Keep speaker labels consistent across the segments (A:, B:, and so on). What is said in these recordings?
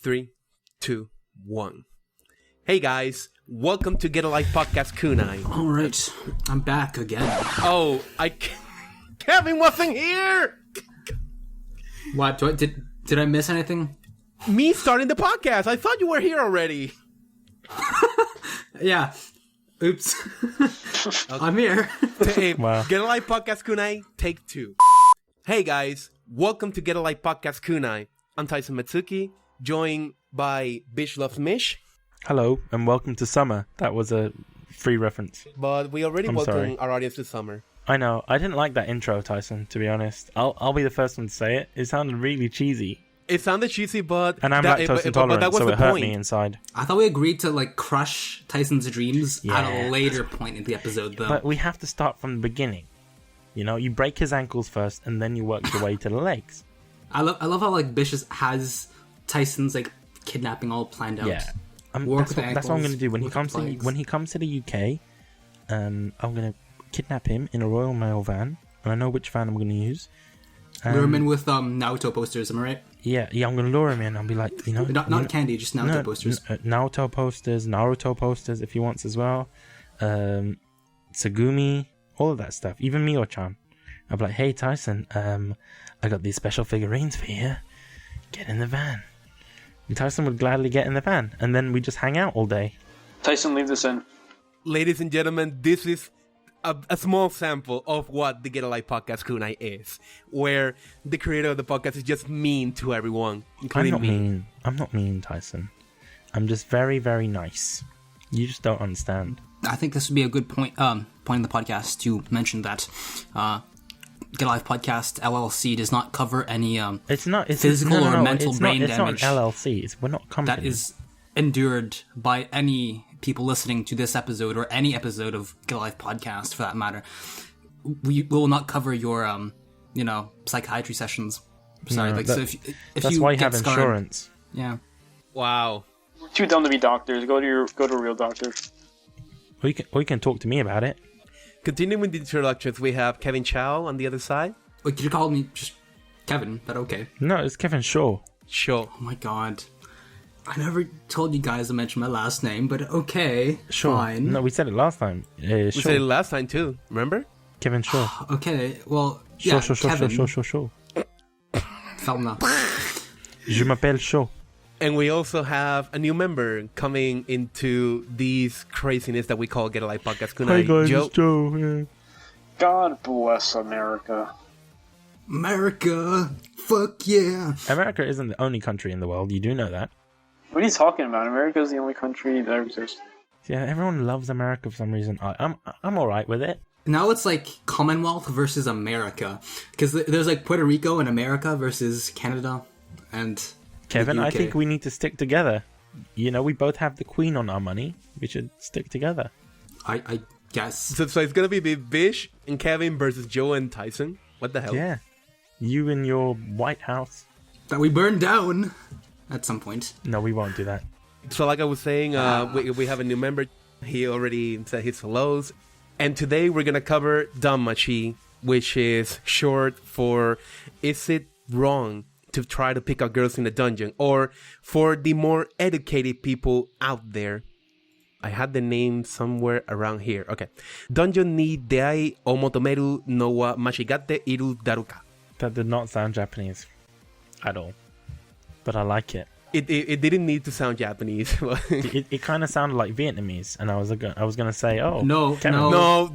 A: 3, 2, 1. Hey guys, welcome to Get a Life Podcast Kunai.
B: All right, I'm back again.
A: Oh, Kevin wasn't here.
B: What? Did I miss anything?
A: Me starting the podcast. I thought you were here already.
B: Yeah. Oops. I'm here.
A: Wow. Get a Life Podcast Kunai, take 2. Hey guys, welcome to Get a Life Podcast Kunai. I'm Tyson Matsuki, joined by Bish Loves Mish.
C: Hello, and welcome to summer. That was a free reference.
A: But we already welcomed our audience to summer.
C: I know. I didn't like that intro, Tyson, to be honest. I'll be the first one to say it. It sounded really cheesy.
A: It sounded cheesy, but...
C: And I'm lactose intolerant, so it hurt me inside.
B: I thought we agreed to, crush Tyson's dreams at a later point in the episode, though.
C: But we have to start from the beginning. You know, you break his ankles first, and then you work your way to the legs.
B: I love how, Bish has Tyson's, kidnapping all planned out.
C: Yeah. That's what I'm going to do. When he comes to the UK, I'm going to kidnap him in a Royal Mail van, and I know which van I'm going to use.
B: Lure him in with Naruto posters, am I right?
C: Yeah, I'm going to lure him in. I'll be like,
B: Not candy, just Naruto posters.
C: Naruto posters if he wants as well. Tsugumi, all of that stuff. Even Mio-chan. I'll be like, hey Tyson, I got these special figurines for you. Get in the van. And Tyson would gladly get in the van, and then we just hang out all day.
D: Tyson, leave this in.
A: Ladies and gentlemen, this is a small sample of what the Get a Life Podcast Kunai is, where the creator of the podcast is just mean to everyone, including me.
C: I'm not mean, Tyson. I'm just very, very nice. You just don't understand.
B: I think this would be a good point in the podcast to mention that Get a Life Podcast LLC does not cover any physical or mental brain damage.
C: It's not LLC. We're not company.
B: That is endured by any people listening to this episode or any episode of Get a Life Podcast, for that matter. We will not cover your psychiatry sessions. Sorry,
C: that's
B: you
C: why you
B: get
C: have insurance.
B: Yeah.
A: Wow.
D: We're too dumb to be doctors. Go to a real doctor.
C: Or you can talk to me about it.
A: Continuing with the introductions, we have Kevin Chow on the other side.
B: Wait, could you call me just Kevin? But okay.
C: No, it's Kevin Shaw.
A: Shaw.
B: Oh my god. I never told you guys to mention my last name, but okay.
C: Sure.
B: Fine.
C: No, we said it last time.
A: We said it last time too, remember?
C: Kevin Shaw.
B: Okay, well, yeah, Kevin.
C: Shaw.
B: Felna.
C: Je m'appelle Shaw.
A: And we also have a new member coming into these craziness that we call Get a Life Podcast Kunai.
C: Hi guys, it's Joe. Yeah.
D: God bless America.
B: America, fuck yeah.
C: America isn't the only country in the world. You do know that.
D: What are you talking about? America is the only country that exists.
C: Yeah, everyone loves America for some reason. I'm all right with it.
B: Now it's Commonwealth versus America, because there's Puerto Rico and America versus Canada and.
C: Kevin, I think we need to stick together. You know, we both have the Queen on our money. We should stick together.
B: I guess.
A: So it's going to be Bish and Kevin versus Joe and Tyson. What the hell?
C: Yeah. You and your White House.
B: That we burned down at some point.
C: No, we won't do that.
A: So like I was saying, we have a new member. He already said his hellos. And today we're going to cover DanMachi, which is short for Is It Wrong to Try to Pick Up Girls in a Dungeon? Or for the more educated people out there. I had the name somewhere around here. Okay. Dungeon ni deai o motomeru no wa mashigate iru daruka.
C: That did not sound Japanese at all. But I like it.
A: It didn't need to sound Japanese.
C: it kind of sounded like Vietnamese, and I was gonna say, oh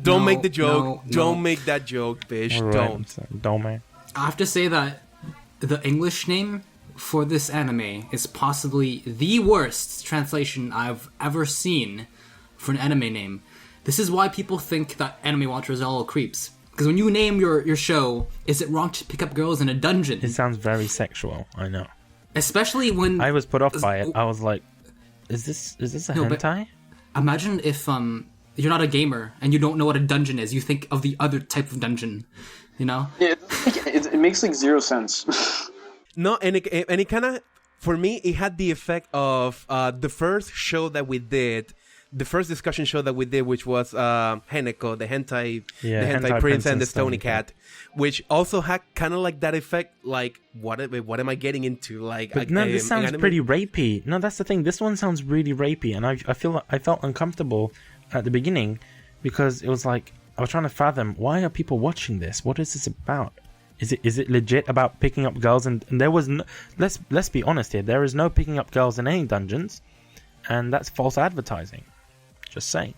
A: don't make the joke. Don't make that joke, Bish.
C: Right. Don't, man.
B: I have to say that the English name for this anime is possibly the worst translation I've ever seen for an anime name. This is why people think that anime watchers are all creeps. Because when you name your show, Is It Wrong to Pick Up Girls in a Dungeon?
C: It sounds very sexual, I know.
B: Especially when...
C: I was put off by it. I was like, is this a hentai?
B: Imagine if you're not a gamer and you don't know what a dungeon is. You think of the other type of dungeon, you know?
D: Yeah, it makes zero sense.
A: No, and it kind of, for me, it had the effect of the first show that we did the first discussion show that we did, which was Heneko, the hentai
C: Hentai
A: prince and the stony cat, which also had kind of like that effect. Like, what am I getting into? Like,
C: But no, this sounds pretty rapey. No, that's the thing. This one sounds really rapey, and I felt uncomfortable at the beginning because it was like I was trying to fathom, why are people watching this? What is this about? Is it legit about picking up girls? And there was no, let's be honest here. There is no picking up girls in any dungeons, and that's false advertising. Just saying.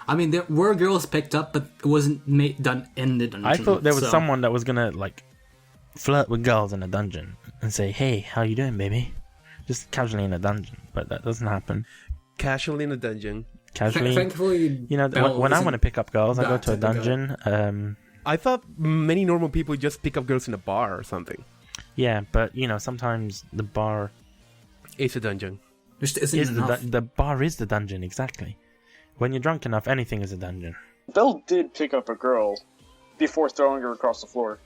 B: I mean, there were girls picked up, but it wasn't done in the dungeon.
C: I thought there was someone that was gonna like flirt with girls in a dungeon and say, "Hey, how you doing, baby?" Just casually in a dungeon, but that doesn't happen.
A: Casually in a dungeon.
C: Casually,
B: thankfully,
C: you know, when I want to pick up girls, I go to a dungeon.
A: I thought many normal people just pick up girls in a bar or something.
C: Yeah, but you know, sometimes the bar
A: is a dungeon.
B: Just isn't enough.
C: The bar is the dungeon, exactly. When you're drunk enough, anything is a dungeon.
D: Bell did pick up a girl before throwing her across the floor.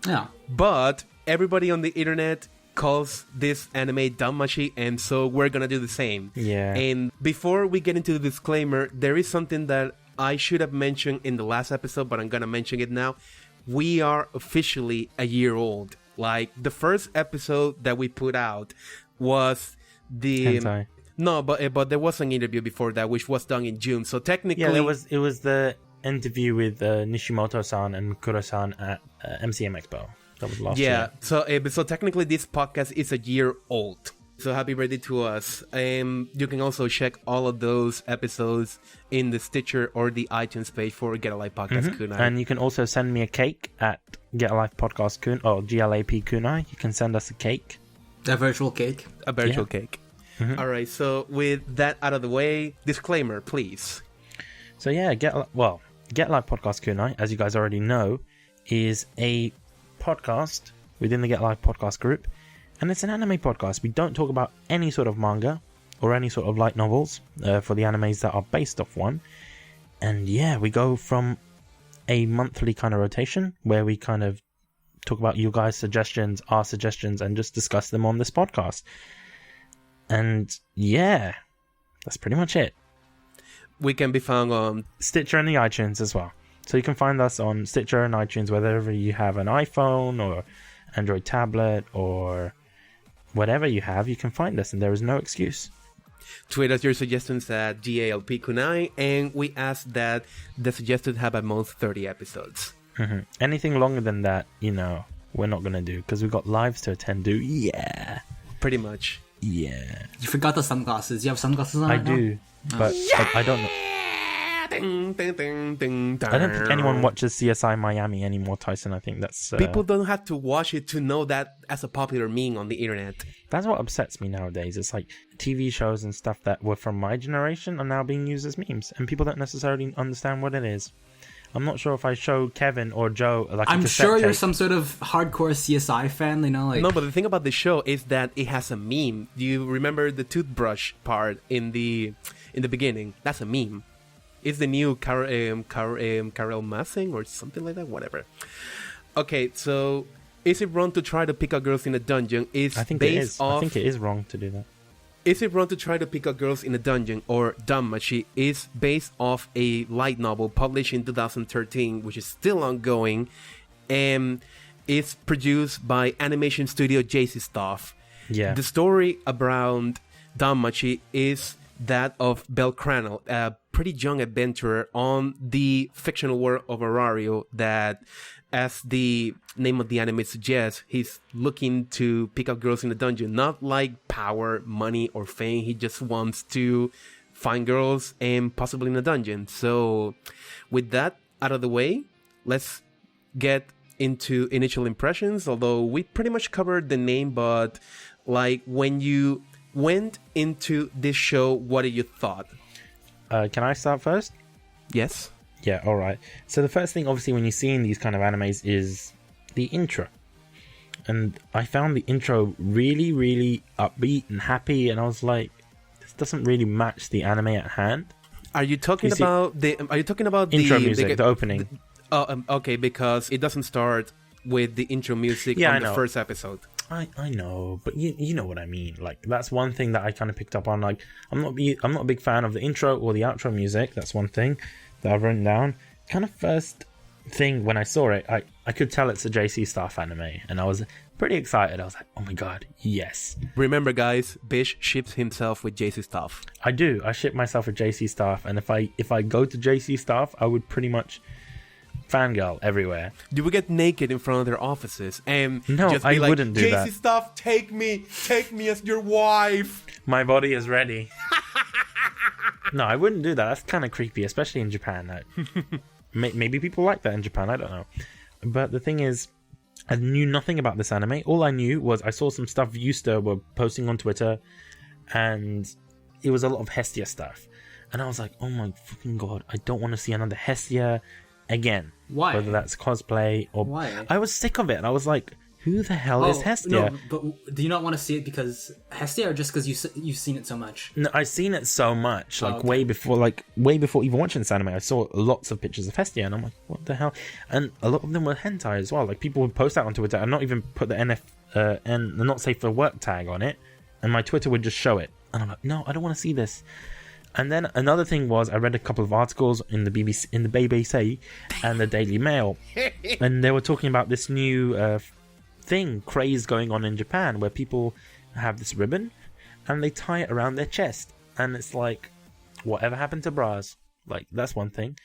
B: Yeah.
A: But everybody on the internet calls this anime DanMachi, and so we're gonna do the same.
C: Yeah.
A: And before we get into the disclaimer, there is something that I should have mentioned in the last episode, but I'm gonna mention it now. We are officially a year old. Like, the first episode that we put out was the...
C: Hentai.
A: No, but there was an interview before that, which was done in June. So technically...
C: Yeah, it was the interview with Nishimoto-san and Kuro-san at MCM Expo. That was last year.
A: Yeah, so technically this podcast is a year old. So happy birthday to us. You can also check all of those episodes in the Stitcher or the iTunes page for Get a Life Podcast Kunai.
C: And you can also send me a cake at Get a Life Podcast Kunai, or GLAP Kunai. You can send us a cake.
B: A virtual cake.
A: A virtual cake. Mm-hmm. All right, so with that out of the way, disclaimer, please.
C: So yeah, Get a Life Podcast Kunai, as you guys already know, is a podcast within the Get a Life Podcast group. And it's an anime podcast. We don't talk about any sort of manga or any sort of light novels for the animes that are based off one. And yeah, we go from a monthly kind of rotation where we kind of talk about you guys' suggestions, our suggestions, and just discuss them on this podcast. And yeah, that's pretty much it.
A: We can be found on
C: Stitcher and the iTunes as well. So you can find us on Stitcher and iTunes, whether you have an iPhone or Android tablet or whatever you have, you can find us, and there is no excuse.
A: Tweet us your suggestions at GALP Kunai, and we ask that the suggested have at most 30 episodes.
C: Mm-hmm. Anything longer than that, you know, we're not going to do, because we've got lives to attend to. Yeah.
A: Pretty much.
C: Yeah.
B: You forgot the sunglasses. You have sunglasses on
C: I
B: right
C: do,
B: now?
C: but I don't know.
A: Ding, ding, ding, ding,
C: I don't think anyone watches CSI Miami anymore, Tyson. I think that's...
A: People don't have to watch it to know that as a popular meme on the internet.
C: That's what upsets me nowadays. It's like TV shows and stuff that were from my generation are now being used as memes, and people don't necessarily understand what it is. I'm not sure if I show Kevin or Joe like
B: I'm
C: a cassette
B: sure you're
C: tape.
B: some sort of hardcore CSI fan, you know, like...
A: No, but the thing about the show is that it has a meme. Do you remember the toothbrush part in the beginning? That's a meme. It's the new Carol Massing or something like that. Whatever. Okay, so is it wrong to try to pick up girls in a dungeon?
C: I think it is. I think it is wrong to do that.
A: Is it wrong to try to pick up girls in a dungeon, or DanMachi is based off a light novel published in 2013, which is still ongoing, and it's produced by animation studio JC Staff.
C: Yeah.
A: The story around DanMachi is that of Bell Cranel, a pretty young adventurer on the fictional world of Orario that, as the name of the anime suggests, he's looking to pick up girls in the dungeon. Not like power, money, or fame. He just wants to find girls and possibly in a dungeon. So with that out of the way, let's get into initial impressions. Although we pretty much covered the name, but like when you went into this show, what did you thought?
C: Can I start first?
A: Yes.
C: Yeah, alright. So the first thing, obviously, when you're seeing these kind of animes is the intro. And I found the intro really, really upbeat and happy, and I was like, this doesn't really match the anime at hand.
A: Are you talking about the
C: intro music, the opening?
A: Okay, because it doesn't start with the intro music on the first episode.
C: I know, but you know what I mean. Like, that's one thing that I kind of picked up on. Like, I'm not a big fan of the intro or the outro music. That's one thing that I've written down. Kind of first thing when I saw it, I could tell it's a JC Staff anime, and I was pretty excited. I was like, oh my god, yes.
A: Remember, guys, Bish ships himself with JC Staff.
C: I do. I ship myself with JC Staff, and if I go to JC Staff, I would pretty much fangirl everywhere.
A: You would get naked in front of their offices and
C: No,
A: just be
C: I
A: like,
C: wouldn't do that.
A: JC Staff, take me as your wife.
C: My body is ready. No, I wouldn't do that. That's kind of creepy, especially in Japan. Maybe people like that in Japan, I don't know. But the thing is, I knew nothing about this anime. All I knew was I saw some stuff Yusta were posting on Twitter, and it was a lot of Hestia stuff. And I was like, oh my fucking god, I don't want to see another Hestia again.
B: Why?
C: Whether that's cosplay or...
B: Why?
C: I was sick of it, and I was like, who the hell is Hestia?
B: No, but do you not want to see it because Hestia, or just because you've seen it so much?
C: No, I've seen it so much, like
B: okay.
C: way before even watching this anime. I saw lots of pictures of Hestia, and I'm like, what the hell? And a lot of them were hentai as well. Like, people would post that on Twitter and not even put the and the not safe for work tag on it, and my Twitter would just show it. And I'm like, no, I don't want to see this. And then another thing was, I read a couple of articles in the BBC and the Daily Mail, and they were talking about this new craze going on in Japan, where people have this ribbon and they tie it around their chest, and it's like, whatever happened to bras? Like, that's one thing,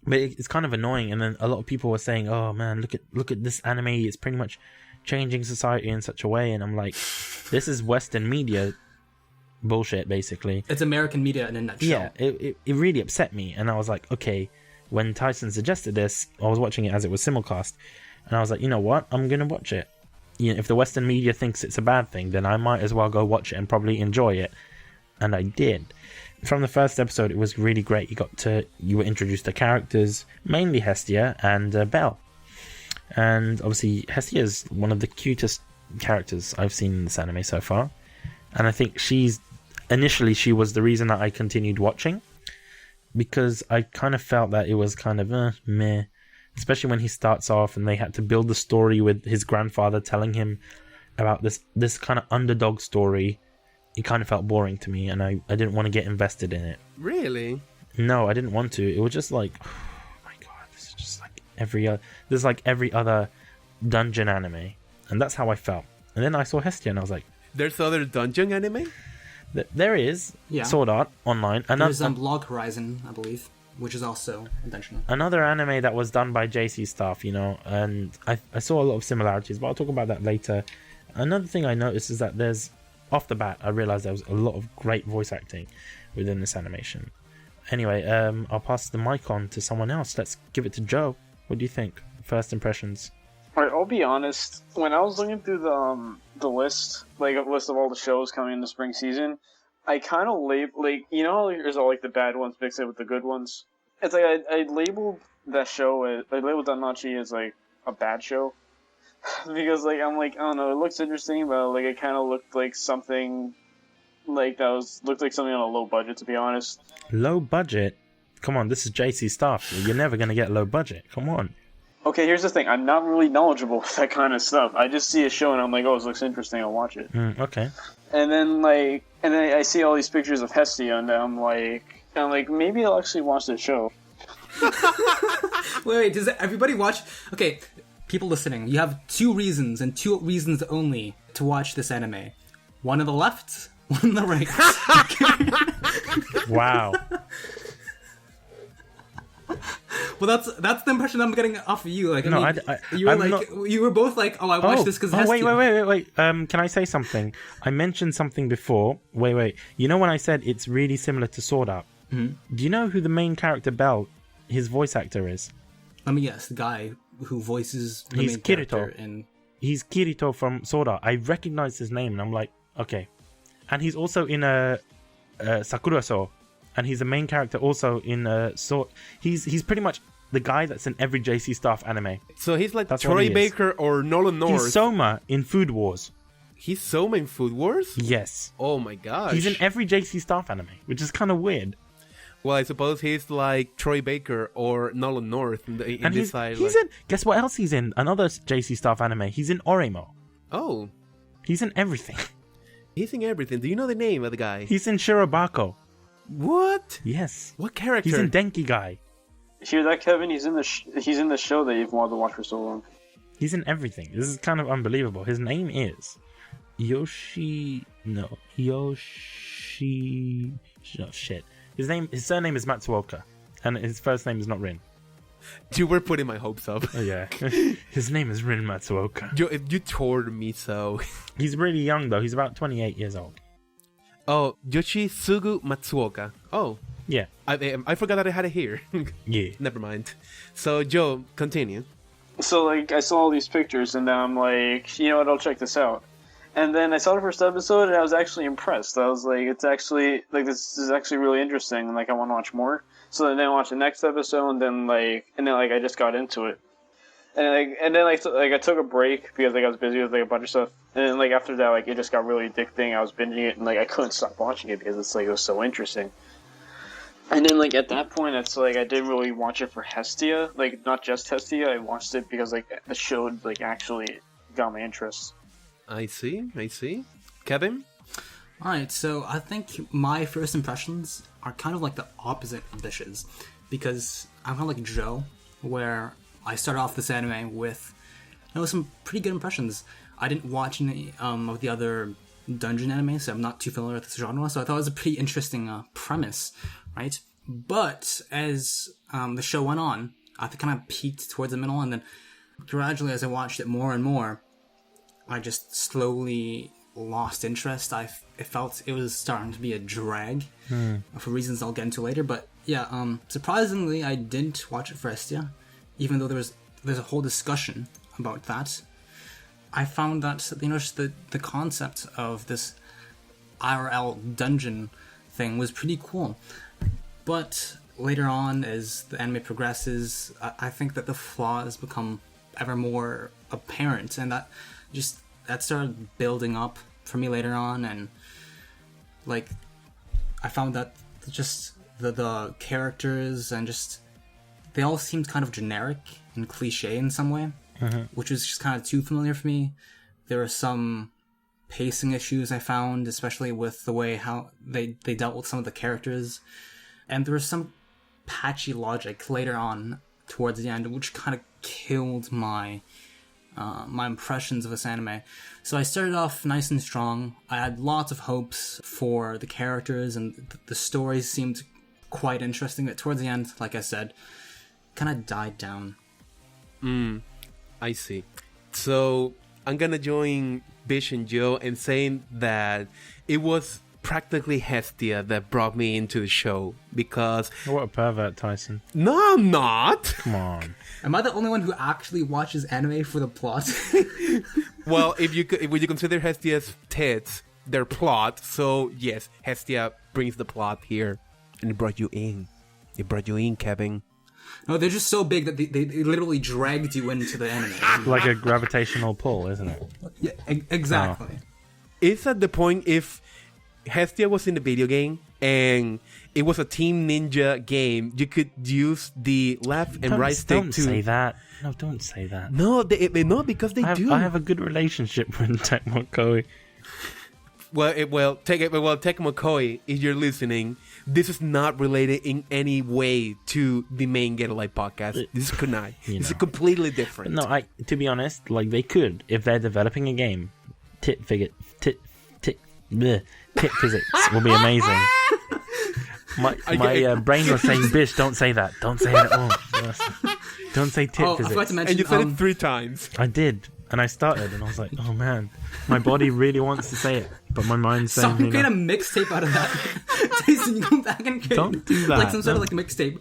C: but it's kind of annoying. And then a lot of people were saying, oh man, look at this anime, it's pretty much changing society in such a way. And I'm like, this is Western media bullshit, basically.
B: It's American media in a nutshell.
C: Yeah, it really upset me, and I was like, okay. When Tyson suggested this, I was watching it as it was simulcast, and I was like, you know what? I'm going to watch it. You know, if the Western media thinks it's a bad thing, then I might as well go watch it and probably enjoy it. And I did. From the first episode, it was really great. You were introduced to characters, mainly Hestia and Bell. And obviously, Hestia is one of the cutest characters I've seen in this anime so far. And I think initially she was the reason that I continued watching, because I kind of felt that it was kind of meh. Especially when he starts off and they had to build the story with his grandfather telling him about this kind of underdog story. It kind of felt boring to me, and I didn't want to get invested in it.
A: Really?
C: No, I didn't want to. It was just like, oh my god, this is just like every other dungeon anime. And that's how I felt. And then I saw Hestia and I was like,
A: there's other dungeon anime?
C: There is.
B: Yeah.
C: Sword Art Online.
B: There's Log Horizon, I believe, which is also intentional.
C: Another anime that was done by JC Staff, and I saw a lot of similarities, but I'll talk about that later. Another thing I noticed is that off the bat, I realized there was a lot of great voice acting within this animation. Anyway, I'll pass the mic on to someone else. Let's give it to Joe. What do you think? First impressions.
D: Alright, I'll be honest. When I was looking through the list, like a list of all the shows coming in the spring season, I kind of how there's all like the bad ones mixed in with the good ones. It's like I labeled that show I labeled DanMachi as like a bad show because like I'm like, I don't know, it looks interesting, but like it kind of looked like something like looked like something on a low budget, to be honest.
C: Low budget? Come on, this is JC Staff. You're never gonna get low budget. Come on.
D: Okay, here's the thing. I'm not really knowledgeable with that kind of stuff. I just see a show and I'm like, oh, this looks interesting. I'll watch it.
C: Okay.
D: And then I see all these pictures of Hestia and I'm like, maybe I'll actually watch this show.
B: Wait, does everybody watch? Okay, people listening, you have two reasons and two reasons only to watch this anime. One on the left, one on the right.
C: Wow.
B: Well, that's the impression I'm getting off of you. Like,
C: No,
B: you were both like, oh, I watched this because Hestia.
C: Wait. Can I say something? I mentioned something before. Wait. You know when I said it's really similar to Sword Art? Mm-hmm. Do you know who the main character Bell, his voice actor, is?
B: I mean, yes, the guy who voices the
C: He's
B: main
C: Kirito.
B: character.
C: He's Kirito from Sword Art. I recognized his name, and I'm like, okay. And he's also in Sakura-so. And he's the main character also in Sword. He's pretty much the guy that's in every JC Staff anime.
A: So he's like
C: That's
A: Troy Baker or Nolan North.
C: He's Soma in Food Wars.
A: He's Soma in Food Wars?
C: Yes.
A: Oh my gosh.
C: He's in every JC Staff anime, which is kind of weird.
A: Well, I suppose he's like Troy Baker or Nolan North in this side.
C: He's in. Guess what else he's in? Another JC Staff anime. He's in Oremo.
A: Oh,
C: He's in everything.
A: he's in everything. Do you know the name of the guy?
C: He's in Shirobako.
A: What?
C: Yes.
A: What character?
C: He's in Denki Guy.
D: Hear that, Kevin? He's in the show that you've wanted to watch for so long.
C: He's in everything. This is kind of unbelievable. His name is Yoshi. No, Yoshi. Oh, shit. His surname is Matsuoka, and his first name is not Rin.
A: You were putting my hopes up.
C: Oh yeah, his name is Rin Matsuoka.
A: You tore me so.
C: He's really young though. He's about 28 years old.
A: Oh, Yoshisugu Matsuoka. Oh,
C: Yeah.
A: I forgot that I had it here.
C: Yeah.
A: Never mind. So, Joe, continue.
D: So, like, I saw all these pictures, and then I'm like, you know what, I'll check this out. And then I saw the first episode, and I was actually impressed. I was like, it's actually, like, this is actually really interesting, and, like, I want to watch more. So then I watched the next episode, and then I just got into it. And then I took a break, because, like, I was busy with, like, a bunch of stuff. And then, like, after that, like, it just got really addicting. I was binging it, and, like, I couldn't stop watching it, because it's, like, it was so interesting. And then, like, at that point, it's like I didn't really watch it for Hestia. Like, not just Hestia. I watched it because, like, the show, like, actually got my interest.
A: I see. Kevin?
B: Alright, so I think my first impressions are kind of like the opposite of Bish's. Because I'm kind of like Joe, where I started off this anime with, some pretty good impressions. I didn't watch any of the other dungeon anime, so I'm not too familiar with this genre, so I thought it was a pretty interesting premise, right? But as the show went on, I kind of peaked towards the middle, and then gradually as I watched it more and more, I just slowly lost interest. It felt it was starting to be a drag, for reasons I'll get into later, but yeah, surprisingly, I didn't watch it for Hestia, even though there's a whole discussion about that. I found that the concept of this IRL dungeon thing was pretty cool. But later on, as the anime progresses, I think that the flaws become ever more apparent, and that started building up for me later on, and like I found that just the characters and just they all seemed kind of generic and cliche in some way. Which was just kind of too familiar for me. There were some pacing issues I found, especially with the way how they dealt with some of the characters. And there was some patchy logic later on towards the end, which kind of killed my impressions of this anime. So I started off nice and strong. I had lots of hopes for the characters, and the stories seemed quite interesting. But towards the end, like I said, kind of died down.
A: I see. So I'm gonna join Bish and Joe in saying that it was practically Hestia that brought me into the show, because
C: What a pervert, Tyson.
A: no, I'm not.
C: Come on.
B: Am I the only one who actually watches anime for the plot?
A: Well, if you consider Hestia's tits their plot, so yes, Hestia brings the plot here, and it brought you in. It brought you in, Kevin.
B: No, they're just so big that they literally dragged you into the anime.
C: Like a gravitational pull, isn't it?
B: Yeah, exactly.
A: It's at the point if Hestia was in the video game and it was a Team Ninja game, you could use the left and right stick
C: Don't
A: to...
C: say that. No, don't say that.
A: No, no, because they do.
C: I have a good relationship with Tecmo Koei.
A: Tecmo Koei, if you're listening, this is not related in any way to the main Get a Life podcast. This is kunai. This is completely different.
C: No, to be honest, like they could, if they're developing a game, tit physics will be amazing. My brain was saying, "Bish, don't say that. Don't say it at all. Don't say tit physics."
B: I forgot to mention,
A: And you said it 3 times.
C: I did. And I started, and I was like, "Oh man, my body really wants to say it, but my mind's saying."
B: Someone create a mixtape out of that. Jason, you go back and create
C: Don't do that.
B: like some sort of like mixtape.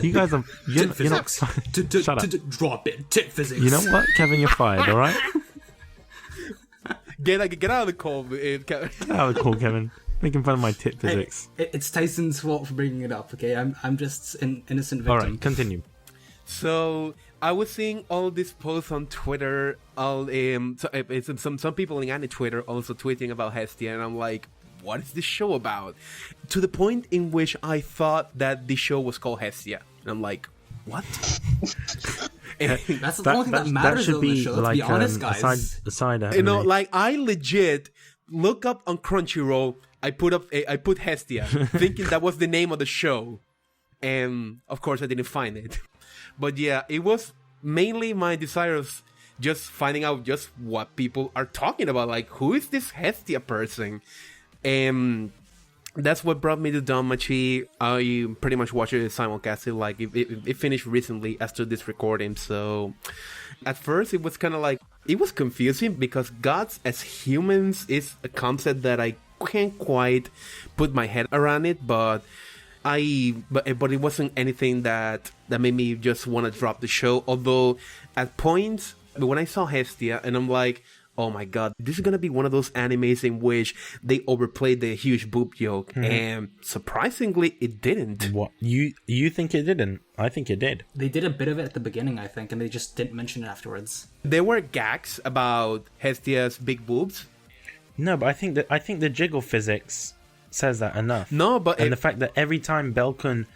C: You guys are you're not. Shut up.
B: Drop it. Tit physics.
C: You know what, Kevin? You're fired. All right.
A: Get out of the call, Kevin.
C: Get out of the call, Kevin. Making fun of my tit physics.
B: It's Tyson's fault for bringing it up. Okay, I'm just an innocent victim.
C: All right, continue.
A: So I was seeing all these posts on Twitter. Some people in anime Twitter also tweeting about Hestia, and I'm like, what is this show about? To the point in which I thought that the show was called Hestia, and I'm like, what?
B: That's the only thing that matters
C: should
B: though in the
C: be
B: show. Let's
C: like
B: be honest,
C: a
B: guys.
C: side
A: You know,
C: anime.
A: like I legit look up on Crunchyroll. I put Hestia, thinking that was the name of the show, and of course I didn't find it. But yeah, it was mainly my desire of just finding out just what people are talking about. Like, who is this Hestia person? And that's what brought me to DanMachi. I pretty much watched it simulcasted. Like, it finished recently after this recording. So at first it was kind of like, it was confusing because gods as humans is a concept that I can't quite put my head around it, but it wasn't anything that made me just want to drop the show. Although at points when I saw Hestia and I'm like, oh my god, this is gonna be one of those animes in which they overplayed the huge boob joke, and surprisingly it didn't.
C: What, you think it didn't? I think it did.
B: They did a bit of it at the beginning, I think, and they just didn't mention it afterwards.
A: There were gags about Hestia's big boobs.
C: No, but I think the jiggle physics says that enough.
A: No, but
C: the fact that every time Belkun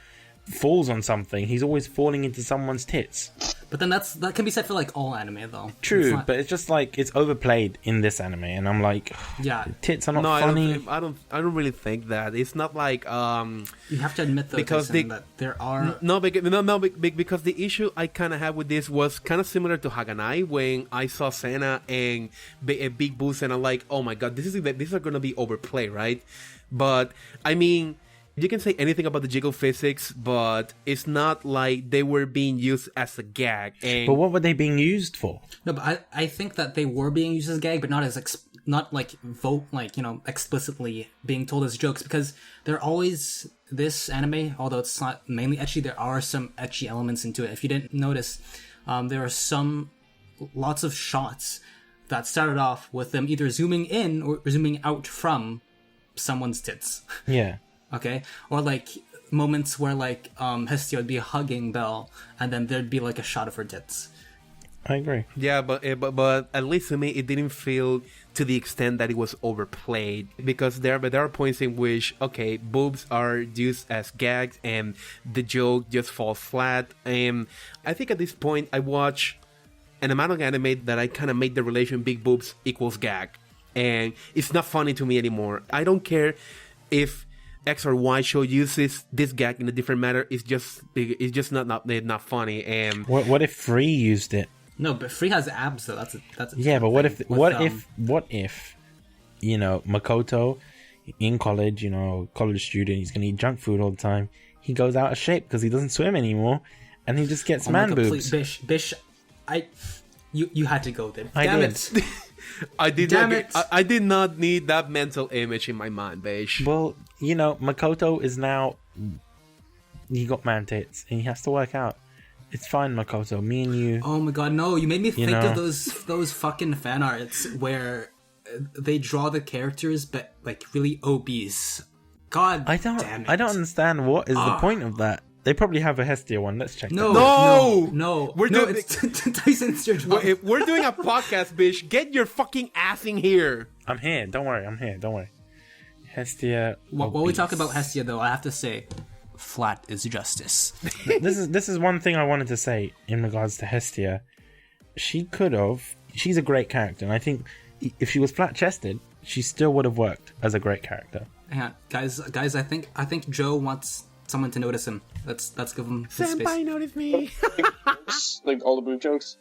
C: falls on something, he's always falling into someone's tits.
B: But then that can be said for like all anime though.
C: True, but it's just like it's overplayed in this anime, and I'm like,
B: yeah,
C: tits are not
A: no,
C: funny.
A: I don't really think that. It's not like
B: you have to admit though,
A: because
B: that there are
A: because the issue I kind of had with this was kind of similar to Haganai when I saw Senna and Big Boost, and I'm like, oh my god, these are gonna be overplayed, right? But I mean, you can say anything about the jiggle physics, but it's not like they were being used as a gag.
C: But what were they being used for?
B: No, but I think that they were being used as a gag, but not as explicitly being told as jokes, because they're always this anime, although it's not mainly ecchi, there are some ecchi elements into it. If you didn't notice, there are lots of shots that started off with them either zooming in or zooming out from someone's tits.
C: Yeah.
B: Okay, or like moments where like Hestia would be hugging Bell, and then there'd be like a shot of her tits.
C: I agree.
A: Yeah, but at least to me, it didn't feel to the extent that it was overplayed, because there are points in which, okay, boobs are used as gags and the joke just falls flat. And I think at this point, I watch an amount of anime that I kind of made the relation big boobs equals gag, and it's not funny to me anymore. I don't care if X or Y show uses this gag in a different manner. It's just not funny. And
C: what if Free used it?
B: No, but Free has abs though. That's
C: yeah. But what if you know, Makoto in college, you know, college student, he's gonna eat junk food all the time. He goes out of shape because he doesn't swim anymore, and he just gets man boobs.
B: Bish, you had to go there.
C: I
B: Damn
C: did.
B: it.
A: I did not need that mental image in my mind, Beige.
C: Well, you know, Makoto is now, he got man tits and he has to work out. It's fine, Makoto. Me and you.
B: Oh my god, no! You made me think
C: know.
B: of those fucking fan arts where they draw the characters but like really obese. God, damn it.
C: I don't understand what is the point of that. They probably have a Hestia one. Let's check.
B: No.
A: We're doing
B: it's Tyson's your job.
A: We're doing a podcast, bitch. Get your fucking ass in here.
C: I'm here. Don't worry. I'm here. Don't worry. Hestia.
B: While we talk about Hestia, though, I have to say, flat is justice.
C: This is one thing I wanted to say in regards to Hestia. She's a great character, and I think if she was flat chested, she still would have worked as a great character.
B: Yeah, guys, I think Joe wants someone to notice him. Let's give him his
A: Senpai,
B: space.
A: notice me.
D: Like all the boob jokes.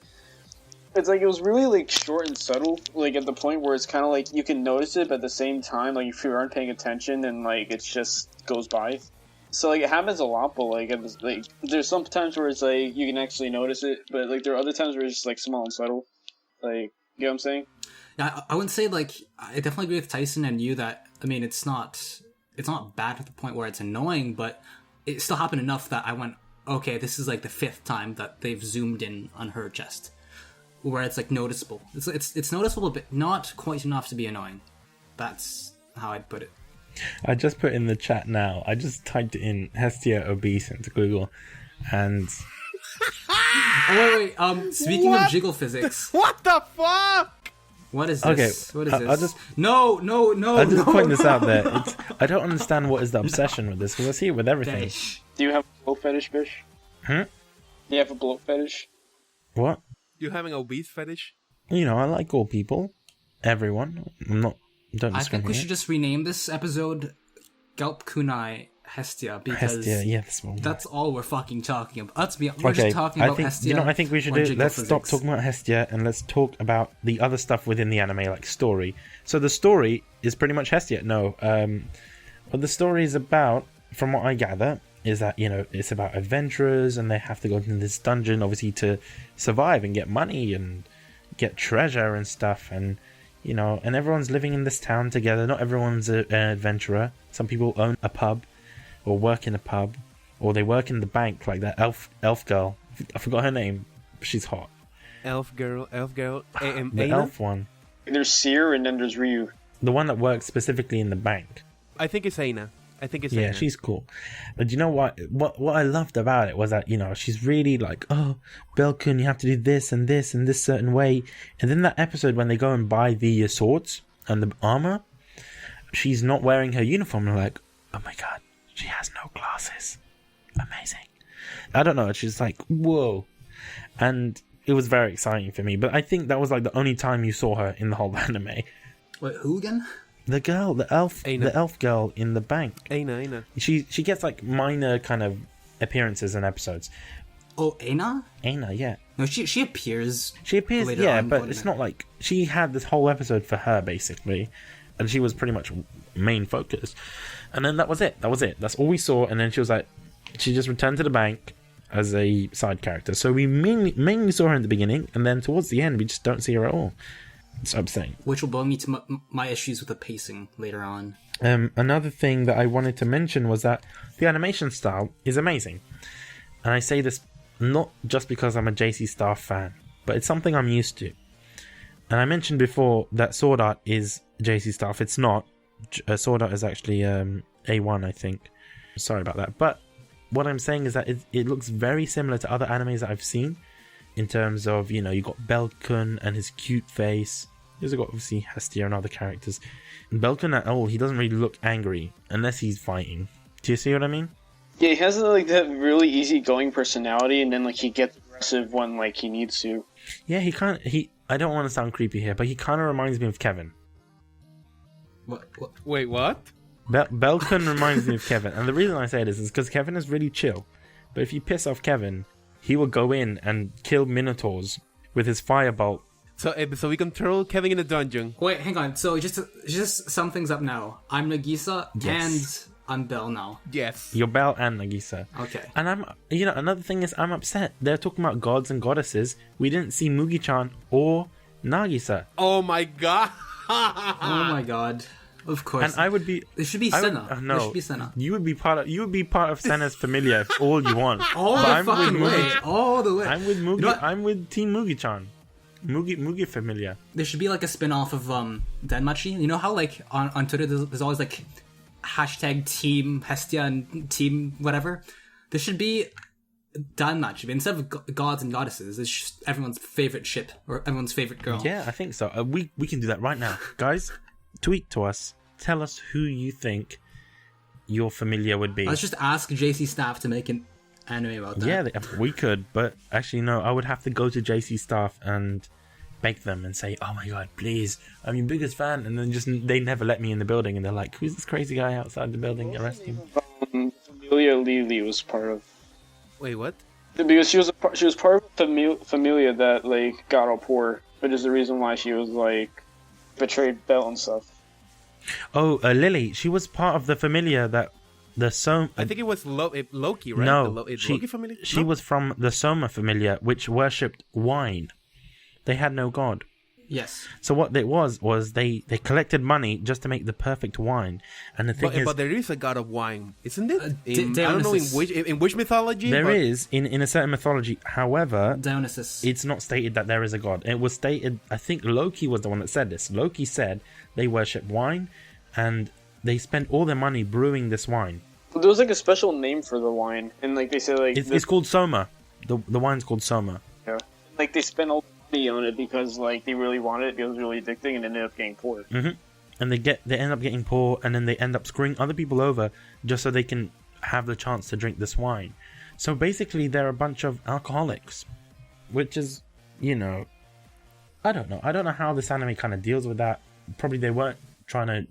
D: It's like it was really like short and subtle, like at the point where it's kind of like you can notice it, but at the same time, like if you aren't paying attention, and like it just goes by. So like it happens a lot, but like there's some times where it's like you can actually notice it, but like there are other times where it's just like small and subtle. Like, you know what I'm saying?
B: Yeah, I wouldn't say like I definitely agree with Tyson and you that I mean it's not bad to the point where it's annoying, but it still happened enough that I went, okay, this is like the 5th time that they've zoomed in on her chest, where it's like noticeable. It's noticeable, but not quite enough to be annoying. That's how I'd put it.
C: I just put in the chat now. I just typed in Hestia obese into Google, and
B: Oh wait. Speaking of jiggle physics,
A: What the fuck?
B: what is this?
C: Okay,
B: What is this?
C: I'll just-
B: No.
C: I'll just point this out there. I don't understand what is the obsession with this, because I see it with everything.
B: Dash.
D: Do you have a bloat fetish, Bish?
C: Hmm?
D: Do you have a bloat fetish?
C: What?
A: You having a obese fetish?
C: You know, I like all people. Everyone. I'm not... Don't
B: I
C: discriminate.
B: think we should just rename this episode Galp Kunai Hestia, because
C: Hestia, yeah, that's one.
B: that's all we're fucking talking about. We're just talking about Hestia.
C: I think we should do. Let's stop talking about Hestia and let's talk about the other stuff within the anime, like story. So the story is pretty much Hestia. No, what the story is about, from what I gather, is that, you know, it's about adventurers and they have to go into this dungeon, obviously, to survive and get money and get treasure and stuff, and you know, and everyone's living in this town together. Not everyone's an adventurer. Some people own a pub or work in a pub, or they work in the bank, like that elf girl. I forgot her name. She's hot.
A: Elf girl.
C: The
A: Aina?
C: elf one.
D: There's Seer and then there's Ryu.
C: The one that works specifically in the bank.
A: I think it's Aina.
C: Yeah,
A: Aina.
C: she's cool. But you know what I loved about it was that, you know, she's really like, oh, Belkun, you have to do this and this and this certain way. And then that episode when they go and buy the swords and the armor, she's not wearing her uniform. And like, oh my god, she has no glasses. Amazing. I don't know, she's like, whoa. And it was very exciting for me. But I think that was like the only time you saw her in the whole anime.
B: Wait, who again?
C: The girl, the elf,
A: Aina.
C: the elf girl in the bank.
A: Aina.
C: She gets like minor kind of appearances in episodes.
B: Oh, Aina?
C: Aina, yeah.
B: No, she appears.
C: She appears,
B: later
C: yeah,
B: on,
C: but
B: wouldn't
C: it's
B: it?
C: not like she had this whole episode for her basically, and she was pretty much main focus. And then that was it. That's all we saw. And then she was like, she just returned to the bank as a side character. So we mainly saw her in the beginning, and then towards the end we just don't see her at all. It's upsetting.
B: Which will bring me to my issues with the pacing later on.
C: Another thing that I wanted to mention was that the animation style is amazing. And I say this not just because I'm a JC Staff fan, but it's something I'm used to. And I mentioned before that Sword Art is JC Staff. It's not. Sword Art is actually A1, I think. Sorry about that. But what I'm saying is that it looks very similar to other animes that I've seen. In terms of, you know, you got Belkun and his cute face. You've got obviously Hestia and other characters. Belkun at all, he doesn't really look angry unless he's fighting. Do you see what I mean?
D: Yeah, he has like that really easygoing personality, and then like he gets aggressive when like he needs to.
C: Yeah, I don't want to sound creepy here, but he kind of reminds me of Kevin.
B: What?
A: Wait, what?
C: Belkun reminds me of Kevin, and the reason I say this is because Kevin is really chill. But if you piss off Kevin, he will go in and kill minotaurs with his firebolt.
A: So we can throw Kevin in the dungeon.
B: Wait, hang on. So just sum things up now. I'm Nagisa
C: Yes.
B: and I'm Bell now.
A: Yes.
C: You're Bell and Nagisa.
B: Okay.
C: And another thing is I'm upset. They're talking about gods and goddesses. We didn't see Mugi-chan or Nagisa.
A: Oh my god.
B: Oh my god. Of course.
C: And I would be...
B: There should be Senna.
C: No.
B: There should be Senna.
C: You would be part of Senna's familia if all you want.
B: All
C: But
B: the
C: I'm with
B: fucking way.
C: Mugi-
B: All the way.
C: I'm with Mugi.
B: You know what?
C: I'm with Team Mugi-chan. Mugi familia.
B: There should be like a spin-off of DanMachi. You know how like on Twitter there's always like hashtag Team Hestia and Team whatever? There should be DanMachi, but instead of gods and goddesses, it's just everyone's favorite ship or everyone's favorite girl.
C: Yeah, I think so. We can do that right now. Guys, tweet to us. Tell us who you think your familia would be.
B: Let's just ask JC Staff to make an anime about that.
C: Yeah, we could, but actually no, I would have to go to JC Staff and beg them and say, oh my god, please, I'm your biggest fan, and then just they never let me in the building, and they're like, who's this crazy guy outside the building, arrest him.
D: Familia Lily was part of.
A: Wait, what?
D: Because she was part of familia that like got all poor, which is the reason why she was like betrayed Bell and stuff.
C: Oh, Lily, she was part of the familia that
A: I think it was Loki, right?
C: No,
A: Loki family?
C: She was from the Soma familia, which worshipped wine. They had no god.
B: Yes.
C: So what it was they collected money just to make the perfect wine. And the thing
A: But there is a god of wine, isn't it? I don't know
B: Dionysus.
A: in which mythology.
C: There is in a certain mythology. However,
B: Dionysus.
C: it's not stated that there is a god. It was stated, I think Loki was the one that said this. Loki said they worship wine and they spent all their money brewing this wine.
D: There was like a special name for the wine, and like they said, like
C: It's called Soma. The wine's called Soma.
D: yeah, like they spent all the money on it because like they really wanted it. It was really addicting, and ended up getting poor.
C: Mm-hmm. And they end up getting poor, and then they end up screwing other people over just so they can have the chance to drink this wine. So basically, they're a bunch of alcoholics. which is, you know, I don't know how this anime kind of deals with that. Probably they weren't trying to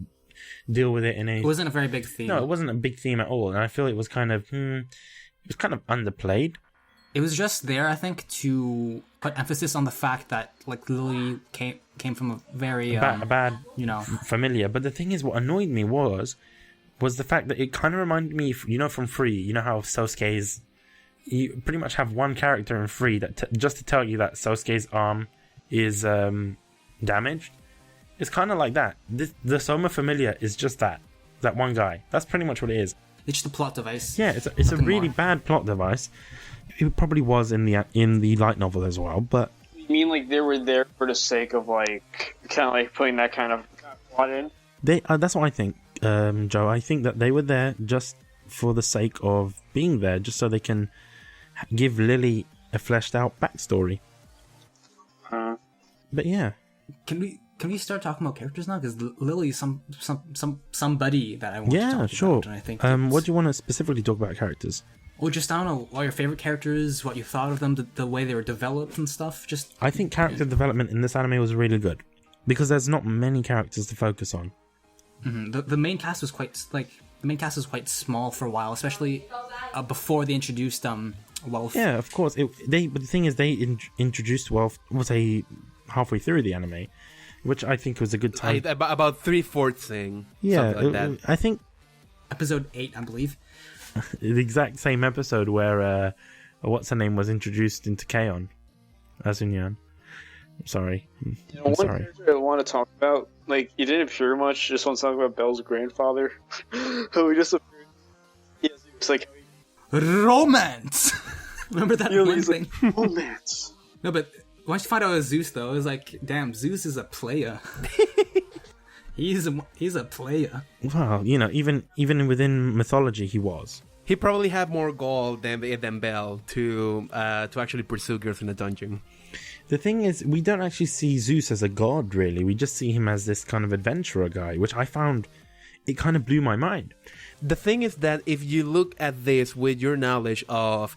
C: deal with it in a...
B: It wasn't a very big theme.
C: No, it wasn't a big theme at all, and I feel it was kind of, it was kind of underplayed.
B: It was just there, I think, to put emphasis on the fact that, like, Lily came from a very...
C: a bad,
B: you know...
C: familiar. But the thing is, what annoyed me was the fact that it kind of reminded me, you know, from Free, you know how Sosuke's... You pretty much have one character in Free that just to tell you that Sosuke's arm is damaged. It's kind of like that. The Soma Familia is just that one guy. That's pretty much what it is.
B: It's just a plot device.
C: Yeah, it's a really bad plot device. It probably was in the light novel as well, but...
D: You mean like they were there for the sake of like kind of like putting that kind of plot in?
C: That's what I think, Joe. I think that they were there just for the sake of being there, just so they can give Lily a fleshed out backstory. But yeah,
B: Can we start talking about characters now? Because Lily's somebody that I want to talk
C: yeah, sure.
B: about. And I think
C: what do you want to specifically talk about characters?
B: Or just, I don't know, all your favorite characters, what you thought of them, the way they were developed and stuff. Just
C: I think character development in this anime was really good because there's not many characters to focus on.
B: the main cast was quite quite small for a while, especially before they introduced Wealth.
C: Yeah, of course. But the thing is, they introduced Wealth halfway through the anime, which I think was a good time.
A: About 3/4 thing.
C: Yeah,
A: something like that.
C: I think
B: Episode 8, I believe.
C: the exact same episode where what's her name was introduced into Kaon, Asunyan. Sorry, I'm sorry.
D: Character I want to talk about, like you didn't appear much. Just want to talk about Belle's grandfather, who just appeared. Yes, he was like
B: Romance! Remember that one thing?
D: Like, romance.
B: No, but once you find out it was Zeus, though, it was like, damn, Zeus is a player. He's a player.
C: Well, you know, even within mythology, he was.
A: He probably had more gall than Bell to actually pursue girls in a dungeon.
C: The thing is, we don't actually see Zeus as a god, really. We just see him as this kind of adventurer guy, which I found, it kind of blew my mind.
A: The thing is that if you look at this with your knowledge of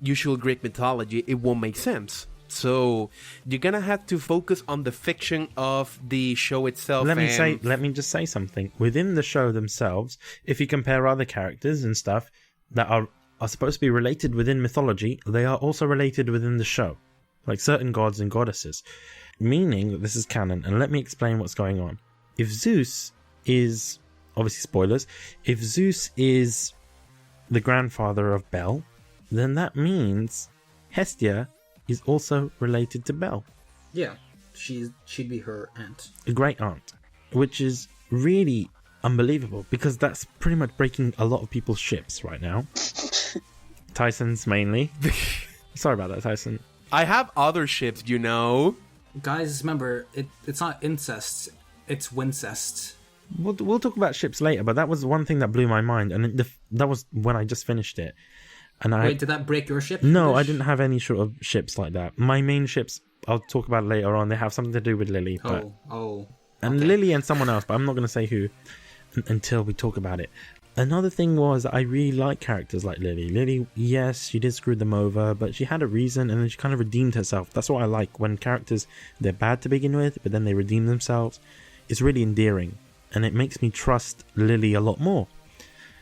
A: usual Greek mythology, it won't make sense. So you're gonna have to focus on the fiction of the show itself.
C: Let me just say something. Within the show themselves, if you compare other characters and stuff that are supposed to be related within mythology, they are also related within the show, like certain gods and goddesses, meaning that this is canon. And let me explain what's going on. If Zeus is, obviously spoilers, if Zeus is the grandfather of Bell, then that means Hestia is also related to Belle.
B: Yeah, she'd be her aunt.
C: A great aunt, which is really unbelievable because that's pretty much breaking a lot of people's ships right now. Tyson's mainly. Sorry about that, Tyson.
A: I have other ships, you know.
B: Guys, remember, it's not incest, it's wincest.
C: We'll talk about ships later, but that was one thing that blew my mind, and that was when I just finished it. And
B: Wait, did that break your ship?
C: No, I didn't have any sort of ships like that. My main ships, I'll talk about later on. They have something to do with Lily. And Lily and someone else, but I'm not going to say who until we talk about it. Another thing was I really like characters like Lily. Lily, yes, she did screw them over, but she had a reason and then she kind of redeemed herself. That's what I like when characters, they're bad to begin with, but then they redeem themselves. It's really endearing. And it makes me trust Lily a lot more.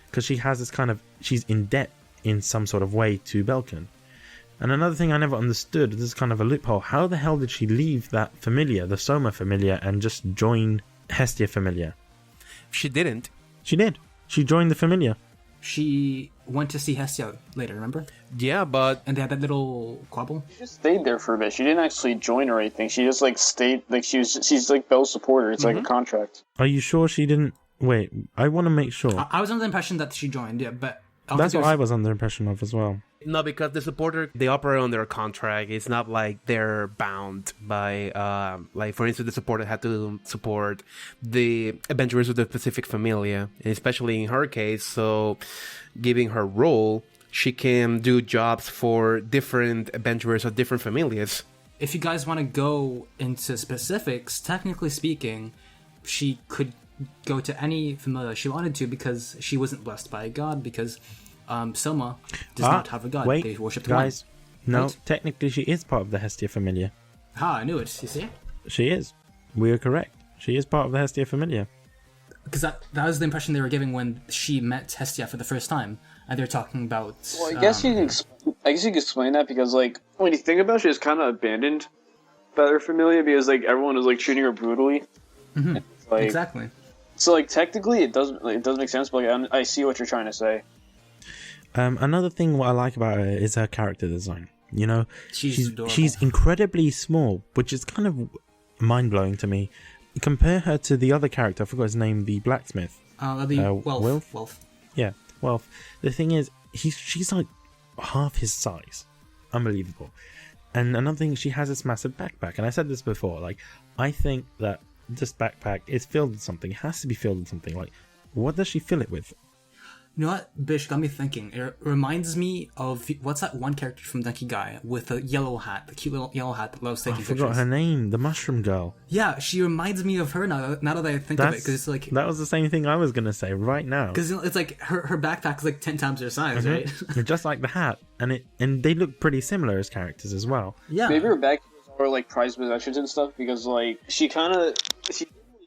C: Because she has this kind of, she's in debt in some sort of way to Belkin. And another thing I never understood, this is kind of a loophole, how the hell did she leave that familia, the Soma familia, and just join Hestia familia?
A: She didn't.
C: She did. She joined the familia.
B: She went to see Hestia later, remember?
A: Yeah, but...
B: And they had that little quabble?
D: She just stayed there for a bit. She didn't actually join or anything. She just like stayed, like she's like Belle's supporter. It's like a contract.
C: Are you sure she didn't... Wait, I want to make sure.
B: I was under the impression that she joined, yeah, but...
C: That's what I was under the impression of as well.
A: No, because the supporter, they operate on their contract. It's not like they're bound by, like, for instance, the supporter had to support the adventurers of the specific familia. And especially in her case, so giving her role, she can do jobs for different adventurers of different familias.
B: If you guys want to go into specifics, technically speaking, she could go to any familia she wanted to because she wasn't blessed by a god, because Soma does not have a god.
C: Wait,
B: they worship the
C: guys, No,
B: Right?
C: technically she is part of the Hestia familia.
B: Ah, I knew it. You see?
C: She is. We are correct. She is part of the Hestia familia.
B: Because that was the impression they were giving when she met Hestia for the first time, and they're talking about.
D: Well, I guess you can explain that because, like, when you think about it, she was kind of abandoned by her familia because, like, everyone was like treating her brutally.
B: Mm-hmm.
D: Like,
B: Exactly.
D: So, like, technically, it does make sense, but like, I see what you're trying to say.
C: Another thing what I like about her is her character design. You know,
B: She's adorable.
C: she's incredibly small, which is kind of mind blowing to me. Compare her to the other character. I forgot his name, the blacksmith.
B: That'd be
C: Wilf?
B: Wilf.
C: Yeah, well, the thing is, she's like half his size. Unbelievable. And another thing, she has this massive backpack. And I said this before, like, I think that this backpack is filled with something. It has to be filled with something. Like, what does she fill it with?
B: You know what? Bish got me thinking. It reminds me of what's that one character from Denki Guy with a yellow hat, the cute little yellow hat that loves taking
C: I
B: pictures.
C: forgot her name, the mushroom girl.
B: Yeah, she reminds me of her now that I think of it, because it's like
C: that was the same thing I was gonna say right now.
B: because it's like her backpack is like 10 times her size, right?
C: Just like the hat, and they look pretty similar as characters as well.
B: Yeah.
D: Maybe her back or like prized possessions and stuff because like she didn't really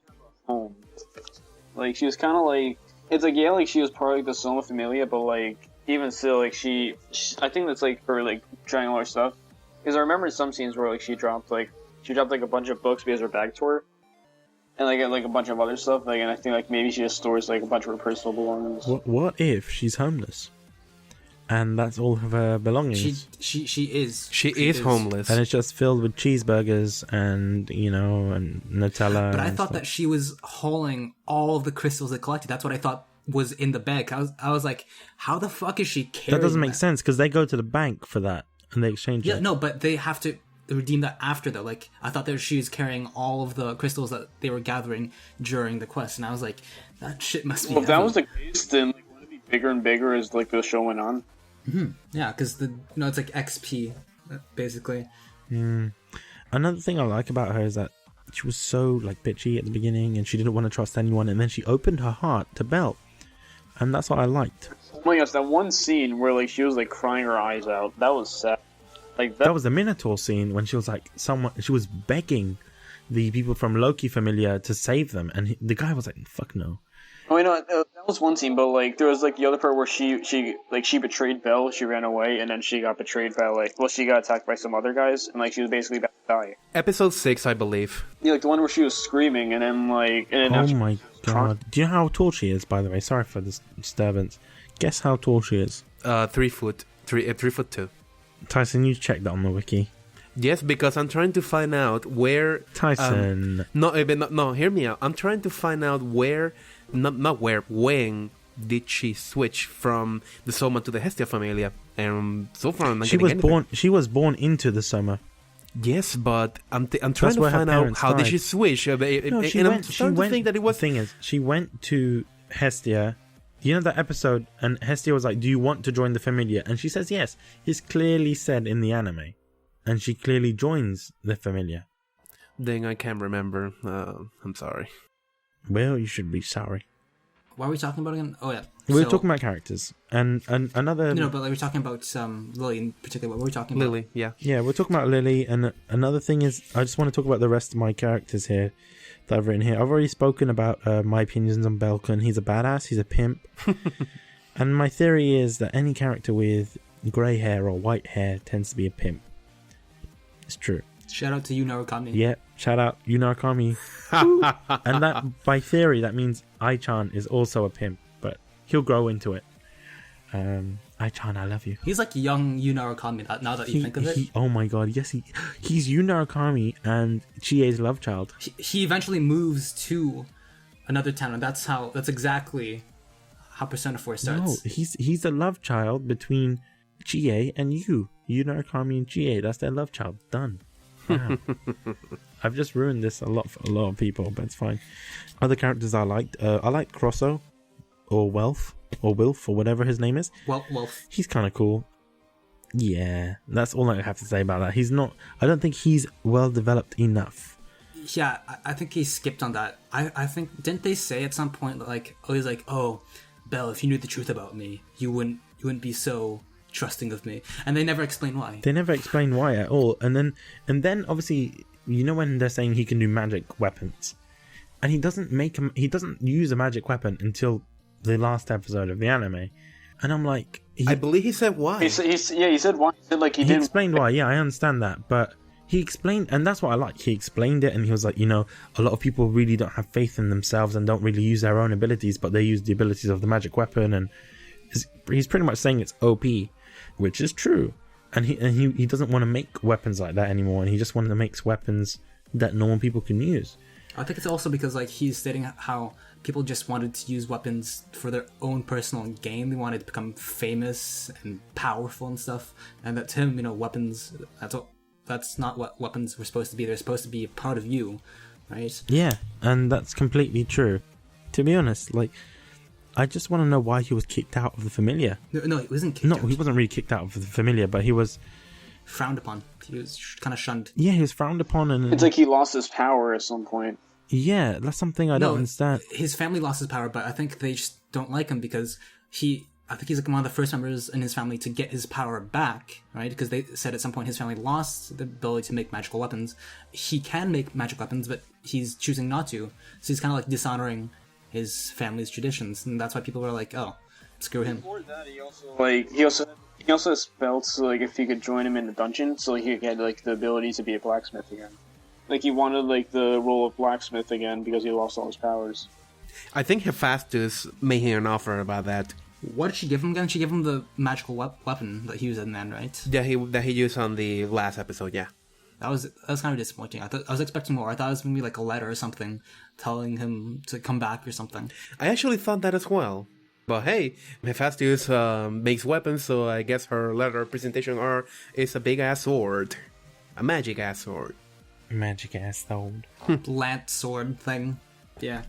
D: have a home. Like she was kind of like it's like yeah, like she was part of like, the Soma Familia, but like even still, like she I think that's like her like trying all her stuff. Because I remember some scenes where like she dropped like a bunch of books because her bag tore, and like a bunch of other stuff. Like and I think like maybe she just stores like a bunch of her personal belongings.
C: What if she's homeless, and that's all of her belongings?
B: She is.
A: She is homeless.
C: And it's just filled with cheeseburgers and, and Nutella.
B: But I
C: and
B: thought
C: stuff.
B: that she was hauling all of the crystals they collected. That's what I thought was in the bag. I was like, how the fuck is she carrying
C: That doesn't make sense, because they go to the bank for that, and they exchange
B: Yeah,
C: it.
B: no, but they have to redeem that after, though. Like, I thought that she was carrying all of the crystals that they were gathering during the quest, and I was like, that shit must be
D: Well, if that
B: heavy.
D: was the case, then like wouldn't it be bigger and bigger as like the show went on?
B: Yeah, because it's like XP, basically.
C: Another thing I like about her is that she was so like bitchy at the beginning, and she didn't want to trust anyone, and then she opened her heart to Bell, and that's what I liked.
D: Oh my gosh, that one scene where like she was like crying her eyes out, that was sad. Like
C: That was the Minotaur scene when she was like she was begging the people from Loki Familia to save them, and the guy was like, "Fuck no."
D: Oh, that was one scene, but like there was like the other part where she betrayed Belle, she ran away, and then she got betrayed by she got attacked by some other guys, and like she was basically about to die.
A: Episode 6, I believe.
D: Yeah, like the one where she was screaming, and then
C: Oh my god! Do you know how tall she is? By the way, sorry for this disturbance. Guess how tall she is.
A: 3 foot. 3'2".
C: Tyson, you check that on the wiki.
A: Yes, because I'm trying to find out where
C: Tyson.
A: No, hear me out. I'm trying to find out where, not where, when did she switch from the Soma to the Hestia Familia? And so far, I'm not
C: She
A: getting
C: was
A: anything.
C: born. She was born into the Soma.
A: Yes, but I'm trying to
C: where her
A: find out
C: parents
A: how did
C: died.
A: she switch.
C: No,
A: And I'm starting to think that it was.
C: The thing is, she went to Hestia. You know that episode, and Hestia was like, "Do you want to join the Familia?" And she says yes. It's clearly said in the anime, and she clearly joins the Familia.
A: Then I can't remember. I'm sorry.
C: Well, you should be sorry.
B: What are we talking about again? Oh, yeah.
C: We were talking about characters, and another.
B: No, but like, we're talking about Lily in particular. What were we talking about?
A: Lily, yeah.
C: Yeah, we're talking about Lily, and another thing is, I just want to talk about the rest of my characters here that I've written here. I've already spoken about my opinions on Bell Cranel. He's a badass, he's a pimp. And my theory is that any character with grey hair or white hair tends to be a pimp. It's true.
B: Shout out to you, Narukami.
C: Yeah, shout out, Yunarakami. And that, by theory, that means Ai-chan is also a pimp, but he'll grow into it. Ai-chan, I love you.
B: He's like young Yu Narukami now that you think of it.
C: Oh my god, yes, he's Yunarakami and Chie's love child.
B: He eventually moves to another town, and that's exactly how Persona 4 starts.
C: No, he's a love child between Chie and you. Yunarakami and Chie, that's their love child. Done. Wow. I've just ruined this a lot for a lot of people, but it's fine. Other characters I liked Crosso, or Wilf, or whatever his name is.
B: Wolf.
C: He's kind of cool. Yeah, that's all I have to say about that. He's not. I don't think he's well developed enough.
B: Yeah, I think he skipped on that. I think, didn't they say at some point, like, he's like, oh, Belle, if you knew the truth about me, you wouldn't be so trusting of me, and they never explain why.
C: They never explain why at all. And then obviously, you know, when they're saying he can do magic weapons, and he doesn't use a magic weapon until the last episode of the anime, and I'm like,
A: I believe he said why.
D: He said why. He said like he
C: he
D: didn't.
C: explained why. Yeah, I understand that, but he explained, and that's what I like. He explained it, and he was like, you know, a lot of people really don't have faith in themselves and don't really use their own abilities, but they use the abilities of the magic weapon, and he's pretty much saying it's OP, which is true. And he doesn't want to make weapons like that anymore, and he just wants to make weapons that normal people can use.
B: I think it's also because like he's stating how people just wanted to use weapons for their own personal gain. They wanted to become famous and powerful and stuff, and that to him, you know, weapons. That's not what weapons were supposed to be. They're supposed to be a part of you, right?
C: Yeah, and that's completely true. To be honest, like, I just want to know why he was kicked out of the familia.
B: No, he wasn't kicked
C: No,
B: out.
C: he wasn't really kicked out of the familia, but he was
B: Frowned upon. He was kind of shunned.
C: Yeah, he was frowned upon, and
D: It's like he lost his power at some point.
C: yeah, that's something I don't understand.
B: His family lost his power, but I think they just don't like him because I think he's like one of the first members in his family to get his power back, right? Because they said at some point his family lost the ability to make magical weapons. He can make magic weapons, but he's choosing not to. So he's kind of like dishonoring his family's traditions, and that's why people were like, "Oh, screw him."
D: Before that, he also has spells, so like if he could join him in the dungeon, so he had like the ability to be a blacksmith again. Like he wanted like the role of blacksmith again because he lost all his powers.
A: I think Hephaestus made him an offer about that.
B: What did she give him again? She gave him the magical weapon that he used in the end, right?
A: Yeah, that he used on the last episode. Yeah,
B: That was kind of disappointing. I was expecting more. I thought it was gonna be like a letter or something telling him to come back or something.
A: I actually thought that as well. But hey, Hephaestus makes weapons, so I guess her letter presentation is a big ass sword, a magic ass sword.
C: Magic ass sword.
B: Lance sword thing. Yeah.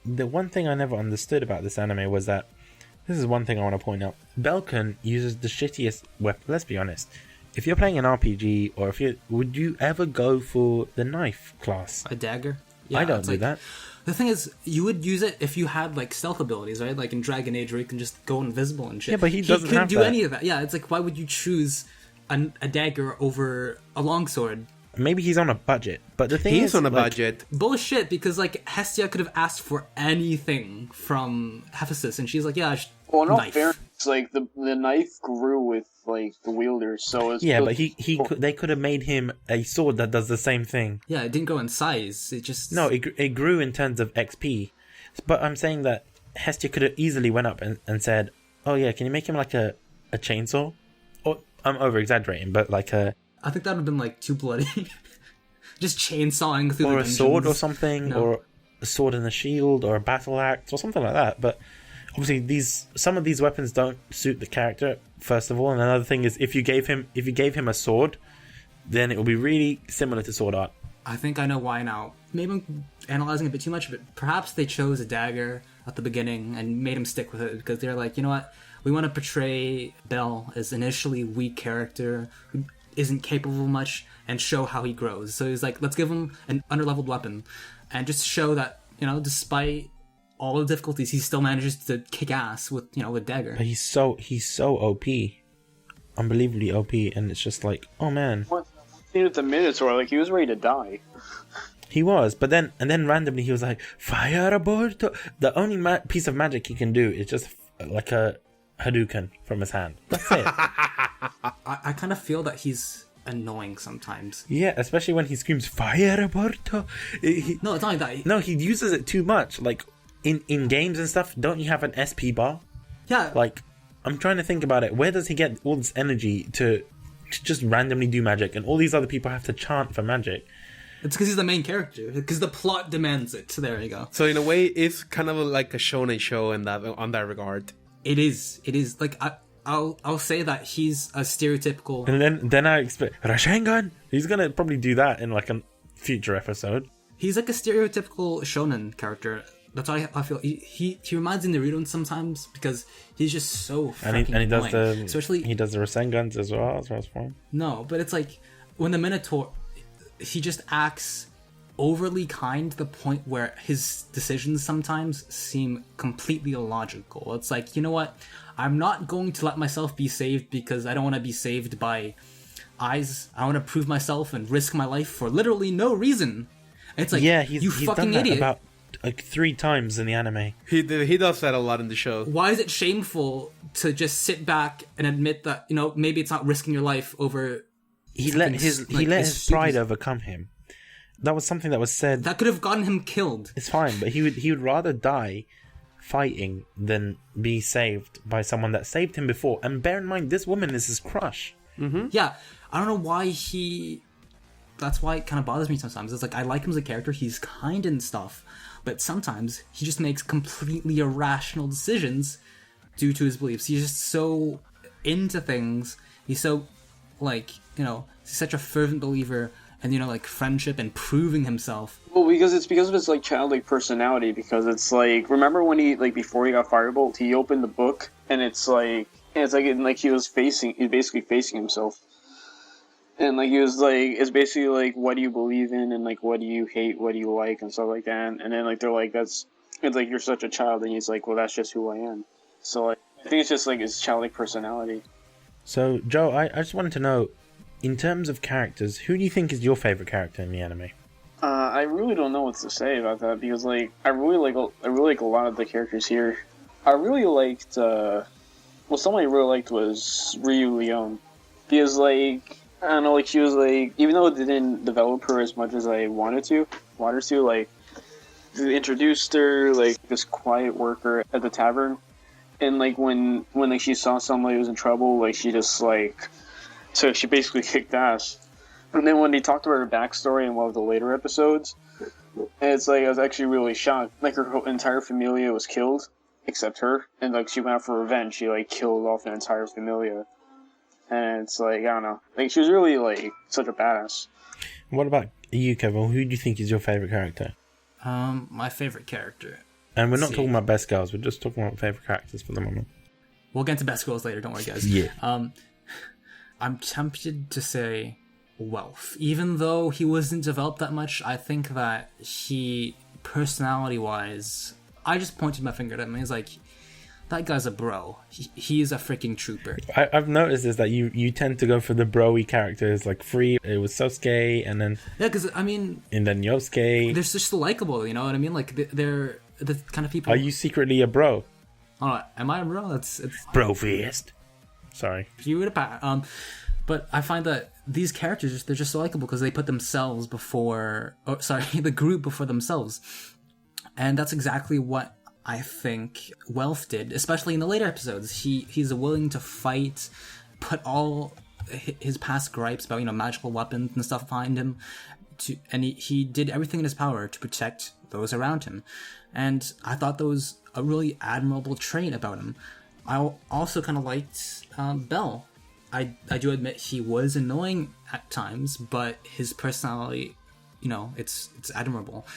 C: The one thing I never understood about this anime was that, this is one thing I want to point out, Belkan uses the shittiest weapon. Let's be honest. If you're playing an RPG, or would you ever go for the knife class?
B: A dagger?
C: I don't
B: it's
C: do
B: like,
C: that.
B: The thing is, you would use it if you had like stealth abilities, right? Like in Dragon Age, where you can just go invisible and shit.
C: Yeah, but he doesn't
B: couldn't
C: have
B: do
C: that.
B: any of that. Yeah, it's like, why would you choose a dagger over a longsword?
C: Maybe he's on a budget, but the thing
A: He's
C: is,
A: on a
C: like,
A: budget.
B: Bullshit, because like Hestia could have asked for anything from Hephaestus, and she's like, yeah,
D: Well, no
B: knife.
D: fairness, like the knife grew with like the wielder, so it's
C: Yeah, but they could have made him a sword that does the same thing.
B: Yeah, it didn't go in size. It just
C: No, it grew in terms of XP. But I'm saying that Hestia could have easily went up and said, "Oh yeah, can you make him like a chainsaw?" Or I'm over exaggerating, but like a
B: I think that would have been like too bloody. Just chainsawing through
C: or
B: the
C: a
B: dungeons.
C: sword or something,
B: No.
C: or a sword and a shield, or a battle axe, or something like that. But obviously, some of these weapons don't suit the character. First of all, and another thing is, if you gave him a sword, then it will be really similar to sword art.
B: I think I know why now. Maybe I'm analyzing a bit too much, but perhaps they chose a dagger at the beginning and made him stick with it because they're like, you know what? We want to portray Bell as an initially weak character who isn't capable of much and show how he grows. So he's like, let's give him an underleveled weapon and just show that, you know, despite all the difficulties, he still manages to kick ass with, you know, with dagger.
C: But he's so OP, unbelievably OP, and it's just like, oh man.
D: At the Minotaur, like he was ready to die.
C: He was, but then randomly he was like, fire aborto. The only piece of magic he can do is just like a Hadouken from his hand. That's it.
B: I kind of feel that he's annoying sometimes.
C: Yeah, especially when he screams fire aborto.
B: No, it's not like that.
C: No, he uses it too much. Like in games and stuff, don't you have an SP bar?
B: Yeah.
C: Like, I'm trying to think about it. Where does he get all this energy to just randomly do magic, and all these other people have to chant for magic?
B: It's because he's the main character. Because the plot demands it. So there you go.
A: So in a way, it's kind of like a shonen show on that regard.
B: It is. Like I'll say that he's a stereotypical.
C: And then I expect Rasengan. He's gonna probably do that in like a future episode.
B: He's like a stereotypical shonen character. That's why I feel he reminds me of Naruto sometimes because he's just so
C: And he does
B: annoying. Especially
C: he does the Rasengans as well. As far as fun.
B: no, but it's like when the Minotaur, he just acts overly kind to the point where his decisions sometimes seem completely illogical. It's like, you know what? I'm not going to let myself be saved because I don't want to be saved by eyes. I want to prove myself and risk my life for literally no reason. It's like, he's fucking
C: done that
B: idiot.
C: about like 3 times in the anime.
A: He does that a lot in the show.
B: Why is it shameful to just sit back and admit that, you know, maybe it's not risking your life over...
C: He let his pride overcome him. That was something that was said.
B: That could have gotten him killed.
C: It's fine, but he would rather die fighting than be saved by someone that saved him before. And bear in mind, this woman is his crush.
A: Mm-hmm.
B: Yeah, I don't know why he... That's why it kind of bothers me sometimes. It's like, I like him as a character, he's kind and stuff, but sometimes he just makes completely irrational decisions due to his beliefs. He's just so into things. He's so, like, you know, he's such a fervent believer and, you know, like, friendship and proving himself.
D: Well, because of his, like, childlike personality, because it's like, remember when he, like, before he got Firebolt, he opened the book, and it's like he was basically facing himself. And, like, he was, like, it's basically, like, what do you believe in, and, like, what do you hate, what do you like, and stuff like that. And then, like, they're like, it's like, you're such a child, and he's like, well, that's just who I am. So, like, I think it's just, like, his childlike personality.
C: So, Joe, I just wanted to know, in terms of characters, who do you think is your favorite character in the anime?
D: I really don't know what to say about that, because, like, I really like a lot of the characters here. I really liked, someone I really liked was Ryu Leon. Because, like, I don't know, like, she was, like, even though it didn't develop her as much as I wanted her to, like, they introduced her, like, this quiet worker at the tavern, and, like, when like, she saw somebody who was in trouble, like, she just, like, so she basically kicked ass. And then when they talked about her backstory in one of the later episodes, it's, like, I was actually really shocked. Like, her whole entire familia was killed, except her, and, like, she went out for revenge. She, like, killed off an entire familia. And it's like, I don't know. Like, she was really, like, such a badass.
C: What about you, Kevin? Who do you think is your favorite character?
B: My favorite character.
C: And we're not talking about best girls. We're just talking about favorite characters for the moment.
B: We'll get to best girls later. Don't worry, guys.
C: Yeah.
B: I'm tempted to say Wealth. Even though he wasn't developed that much, I think that he, personality-wise, I just pointed my finger at him and he's like, that guy's a bro. He's a freaking trooper.
C: I've noticed is that you tend to go for the bro-y characters, like Free, it was Sosuke, and then...
B: Yeah, because, I mean...
C: And then Yosuke.
B: They're just likable, you know what I mean? Like, they're the kind of people...
C: Are you secretly a bro?
B: Oh, am I a bro? It's
C: Bro-fist. Sorry.
B: You would have... But I find that these characters, they're just so likable because they put themselves before... Oh, sorry, the group before themselves. And that's exactly what I think Wealth did, especially in the later episodes. He's willing to fight, put all his past gripes about, you know, magical weapons and stuff behind him, and he did everything in his power to protect those around him. And I thought that was a really admirable trait about him. I also kind of liked Bell. I do admit he was annoying at times, but his personality, you know, it's admirable.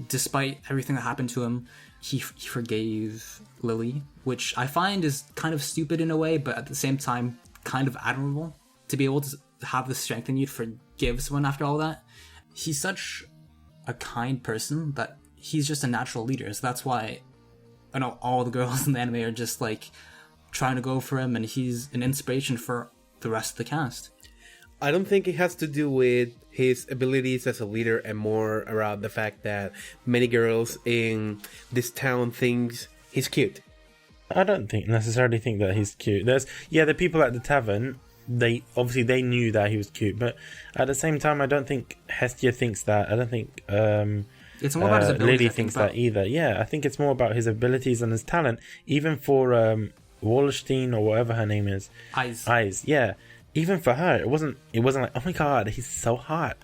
B: Despite everything that happened to him, he forgave Lily, which I find is kind of stupid in a way, but at the same time, kind of admirable. To be able to have the strength in you to forgive someone after all that. He's such a kind person that he's just a natural leader. So that's why I know all the girls in the anime are just like trying to go for him, and he's an inspiration for the rest of the cast.
A: I don't think it has to do with his abilities as a leader and more around the fact that many girls in this town thinks he's cute.
C: I don't necessarily think that he's cute. The people at the tavern, they knew that he was cute, but at the same time, I don't think Hestia thinks that. I don't think
B: it's more about his abilities.
C: Lily thinks that either. Yeah, I think it's more about his abilities and his talent. Even for Wallerstein or whatever her name is, Eyes. Yeah. Even for her, it wasn't like, oh my god, he's so hot.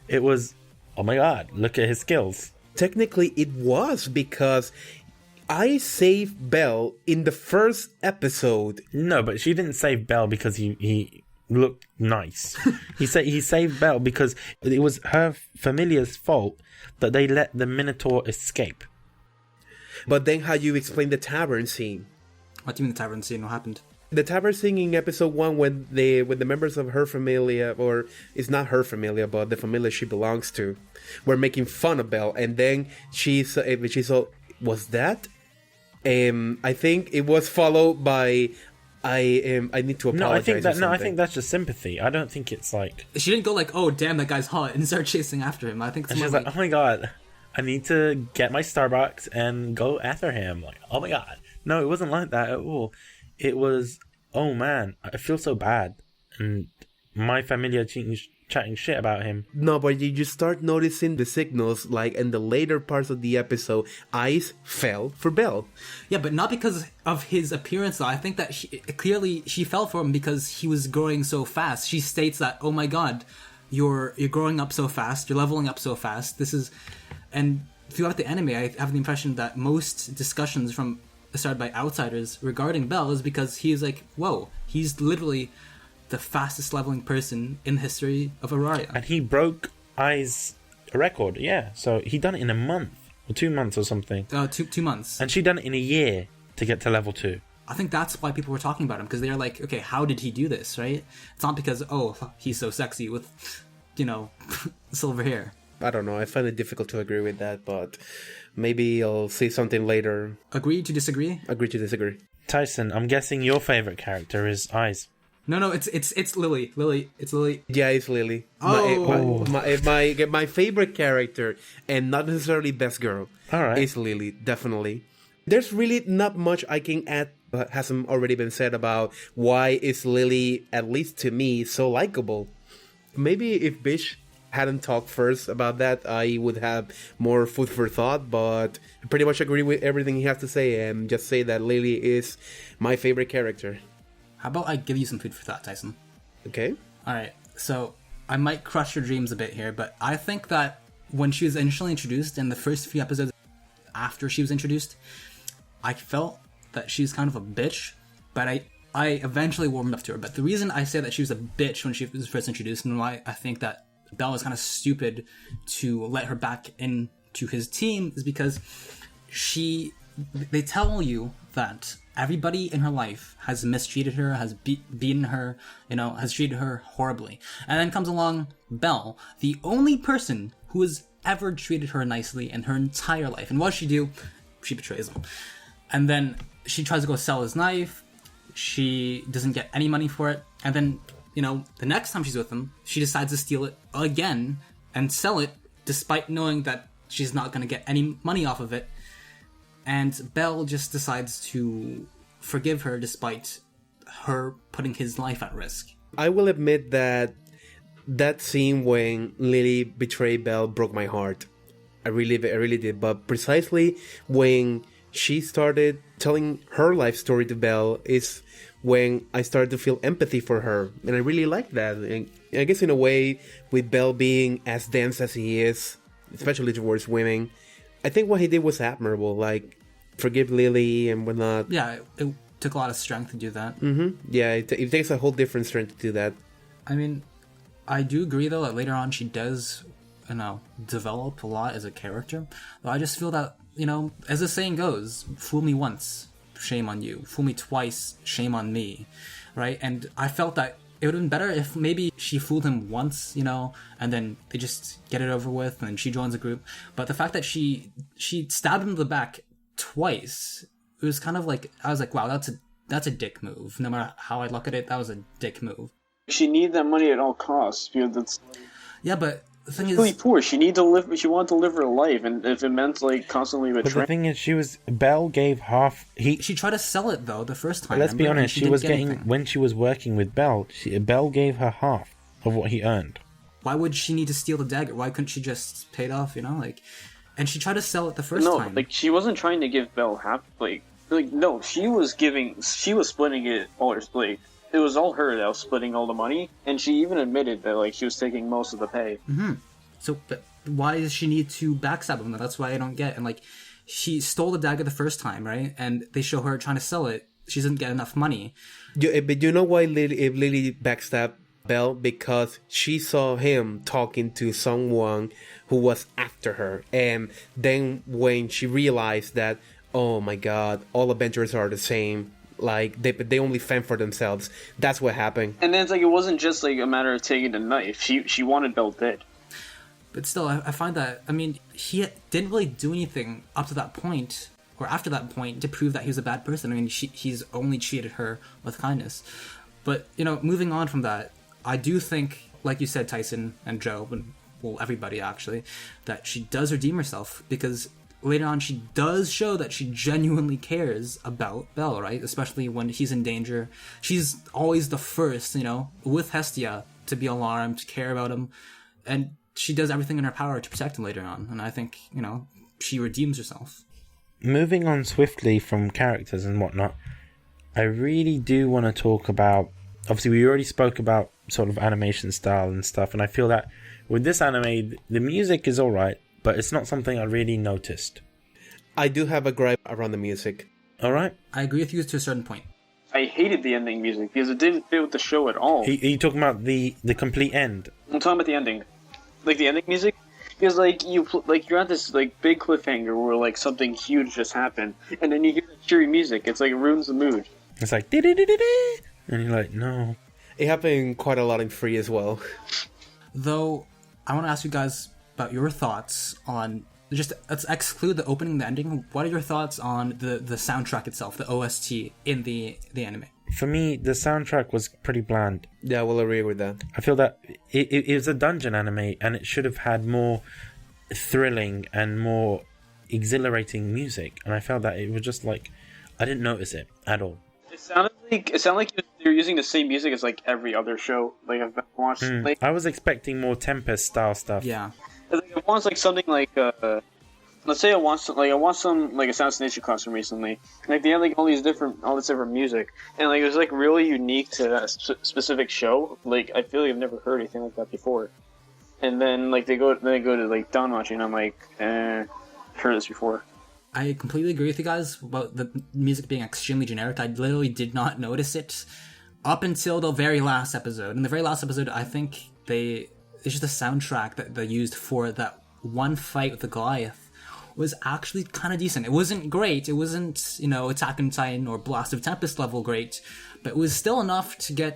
C: It was, oh my god, look at his skills.
A: Technically, it was because I saved Bell in the first episode.
C: No, but she didn't save Bell because he looked nice. he saved Bell because it was her familia's fault that they let the Minotaur escape.
A: But then how you explain the tavern scene?
B: What do you mean the tavern scene? What happened?
A: The tavern scene in episode 1 when the members of her familia, or it's not her familia, but the familia she belongs to, were making fun of Belle, and then she saw, was that? I think it was followed by I need to apologize.
C: I think that's just sympathy. I don't think it's like
B: She didn't go like, "Oh, damn, that guy's hot," and start chasing after him. I think it's
C: and
B: more
C: she's like, "Oh my god, I need to get my Starbucks and go after him." Like, oh my god. No, it wasn't like that at all. It was, oh man, I feel so bad. And my familia chatting shit about him.
A: No, but you just start noticing the signals, like in the later parts of the episode, eyes fell for Belle.
B: Yeah, but not because of his appearance, though. I think that clearly she fell for him because he was growing so fast. She states that, oh my god, you're growing up so fast, you're leveling up so fast. And throughout the anime, I have the impression that most discussions started by outsiders regarding Belle is because he's like, whoa, he's literally the fastest leveling person in the history of Orario.
C: And he broke Ai's record, yeah. So he done it in a month, or 2 months or something.
B: 2 months.
C: And she done it in a year to get to level 2.
B: I think that's why people were talking about him, because they're like, okay, how did he do this, right? It's not because, oh, he's so sexy with, silver hair.
A: I don't know, I find it difficult to agree with that, but maybe I'll say something later.
B: Agree to disagree?
A: Agree to disagree.
C: Tyson, I'm guessing your favorite character is Ai's.
B: No, it's Lily. It's Lily.
A: Yeah, it's Lily.
B: Oh.
A: My favorite character, and not necessarily best girl,
C: All right.
A: is Lily, definitely. There's really not much I can add, hasn't already been said about why is Lily, at least to me, so likable. Maybe if Bish hadn't talked first about that, I would have more food for thought, but I pretty much agree with everything he has to say, and just say that Lily is my favorite character.
B: How about I give you some food for thought, Tyson?
A: Okay.
B: Alright, so I might crush your dreams a bit here, but I think that when she was initially introduced, in the first few episodes after she was introduced, I felt that she's kind of a bitch, but I eventually warmed up to her. But the reason I say that she was a bitch when she was first introduced, and why I think that Belle was kind of stupid to let her back into his team, is because they tell you that everybody in her life has mistreated her, has beaten her, has treated her horribly. And then comes along Belle, the only person who has ever treated her nicely in her entire life. And what does she do? She betrays him. And then she tries to go sell his knife. She doesn't get any money for it. And then, the next time she's with him, she decides to steal it again and sell it, despite knowing that she's not going to get any money off of it. And Belle just decides to forgive her despite her putting his life at risk.
A: I will admit that scene when Lily betrayed Belle broke my heart. I really did. But precisely when she started telling her life story to Belle is when I started to feel empathy for her. And I really like that. And I guess in a way, with Belle being as dense as he is, especially towards women, I think what he did was admirable. Like, forgive Lily and whatnot.
B: Yeah, it took a lot of strength to do that.
A: Mm-hmm. Yeah, it takes a whole different strength to do that.
B: I mean, I do agree, though, that later on she does, develop a lot as a character. But I just feel that, as the saying goes, fool me once, shame on you. Fool me twice, shame on me. Right? And I felt that it would have been better if maybe she fooled him once, and then they just get it over with, and she joins a group. But the fact that she stabbed him in the back twice, it was kind of like, I was like, wow, that's a dick move. No matter how I look at it, that was a dick move.
D: She needed that money at all costs, because it's...
B: Yeah, but the thing
D: really
B: is...
D: poor. She wanted to live her life, and if it meant, constantly betraying...
C: But the thing is, Belle gave half...
B: She tried to sell it, though, the first time.
C: Let's be honest, she was getting... Anything. When she was working with Belle, Belle gave her half of what he earned.
B: Why would she need to steal the dagger? Why couldn't she just pay it off, And she tried to sell it the first time.
D: No, she wasn't trying to give Belle half, no, she was splitting it all, it was all her that was splitting all the money, and she even admitted that, she was taking most of the pay.
B: Mm-hmm. So, but why does she need to backstab him? That's why I don't get. And, she stole the dagger the first time, right? And they show her trying to sell it. She doesn't get enough money.
A: But you know why Lily backstabbed Belle? Because she saw him talking to someone who was after her. And then when she realized that, oh my god, all adventurers are the same, like they only fend for themselves. That's what happened.
D: And then it's like it wasn't just like a matter of taking the knife. She wanted Bell dead.
B: But still, I find that, I mean, he didn't really do anything up to that point, or after that point, to prove that he was a bad person. I mean, he's only treated her with kindness. But, you know, moving on from that, I do think, like you said, Tyson and Joe, and, well, everybody actually, that she does redeem herself, because later on she does show that she genuinely cares about Bell, right? Especially when he's in danger. She's always the first, you know, with Hestia, to be alarmed, to care about him, and she does everything in her power to protect him later on, and I think, you know, she redeems herself.
C: Moving on swiftly from characters and whatnot, I really do want to talk about, obviously we already spoke about sort of animation style and stuff, and I feel that with this anime, the music is alright, but it's not something I really noticed.
A: I do have a gripe around the music.
C: Alright?
B: I agree with you to a certain point.
D: I hated the ending music because it didn't fit with the show at all.
C: Are you talking about the complete end?
D: I'm talking about the ending. Like the ending music, because like you're at this like big cliffhanger where like something huge just happened, and then you hear the cheery music. It's like it ruins the mood.
C: It's like di-di-di-di-di, and you're like, no.
A: It happened quite a lot in Free as well.
B: Though, I want to ask you guys about your thoughts on, just let's exclude the opening and the ending. What are your thoughts on the soundtrack itself, the OST in the anime?
C: For me, the soundtrack was pretty bland.
A: Yeah, I will agree with that.
C: I feel that it was a dungeon anime, and it should have had more thrilling and more exhilarating music. And I felt that it was just like, I didn't notice it at all.
D: It sounded like they're using the same music as like every other show. Like I've watched. Like
C: I was expecting more Tempest style stuff.
B: Yeah.
D: it wants like something like let's say I want some like assassination costume recently. Like they had like all this different music, and like it was like really unique to that specific show. Like I feel like I've never heard anything like that before. And then like they go to like DanMachi, and I'm like, I've heard this before.
B: I completely agree with you guys about the music being extremely generic. I literally did not notice it up until the very last episode. In the very last episode, I think it's just the soundtrack that they used for that one fight with the Goliath was actually kind of decent. It wasn't great. It wasn't, you know, Attack on Titan or Blast of Tempest level great, but it was still enough to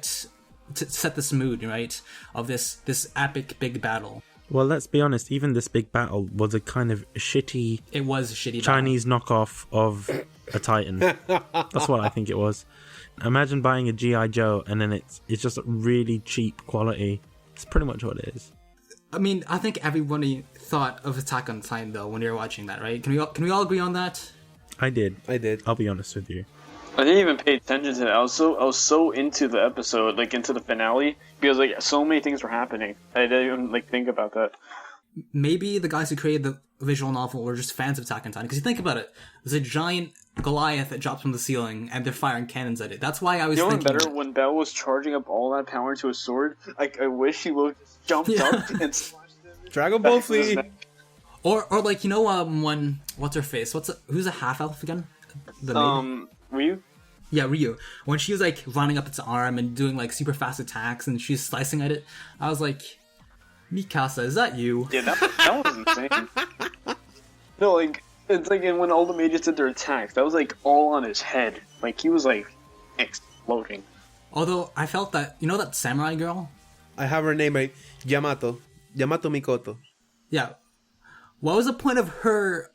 B: set this mood, right, of this epic big battle.
C: Well, let's be honest, even this big battle was a kind of shitty...
B: It was a shitty
C: Chinese knockoff of a Titan. That's what I think it was. Imagine buying a G.I. Joe and then it's just really cheap quality. It's pretty much what it is.
B: I mean, I think everybody thought of Attack on Titan, though, when they were watching that, right? Can we all agree on that?
C: I did.
A: I'll
C: be honest with you.
D: I didn't even pay attention to that. I was so into the episode, like into the finale, because like so many things were happening. I didn't even like think about that.
B: Maybe the guys who created the visual novel were just fans of Attack on Titan. Because you think about it, there's a giant Goliath that drops from the ceiling, and they're firing cannons at it. That's why I was thinking...
D: better, when Bell was charging up all that power into a sword, I wish he would have jumped up and slashed him.
A: Dragon Ball Z!
B: Or like, you know, when... What's her face? Who's a half-elf again? The maiden?
D: Ryu?
B: Yeah, Ryu. When she was, like, running up its arm and doing, like, super fast attacks, and she's slicing at it, I was like, Mikasa, is that you?
D: Yeah, that was insane. No, like, it's like when all the mages did their attacks, that was, like, all on his head. Like, he was, like, exploding.
B: Although, I felt that, you know that samurai girl?
A: I have her name right. Yamato Mikoto.
B: Yeah. What was the point of her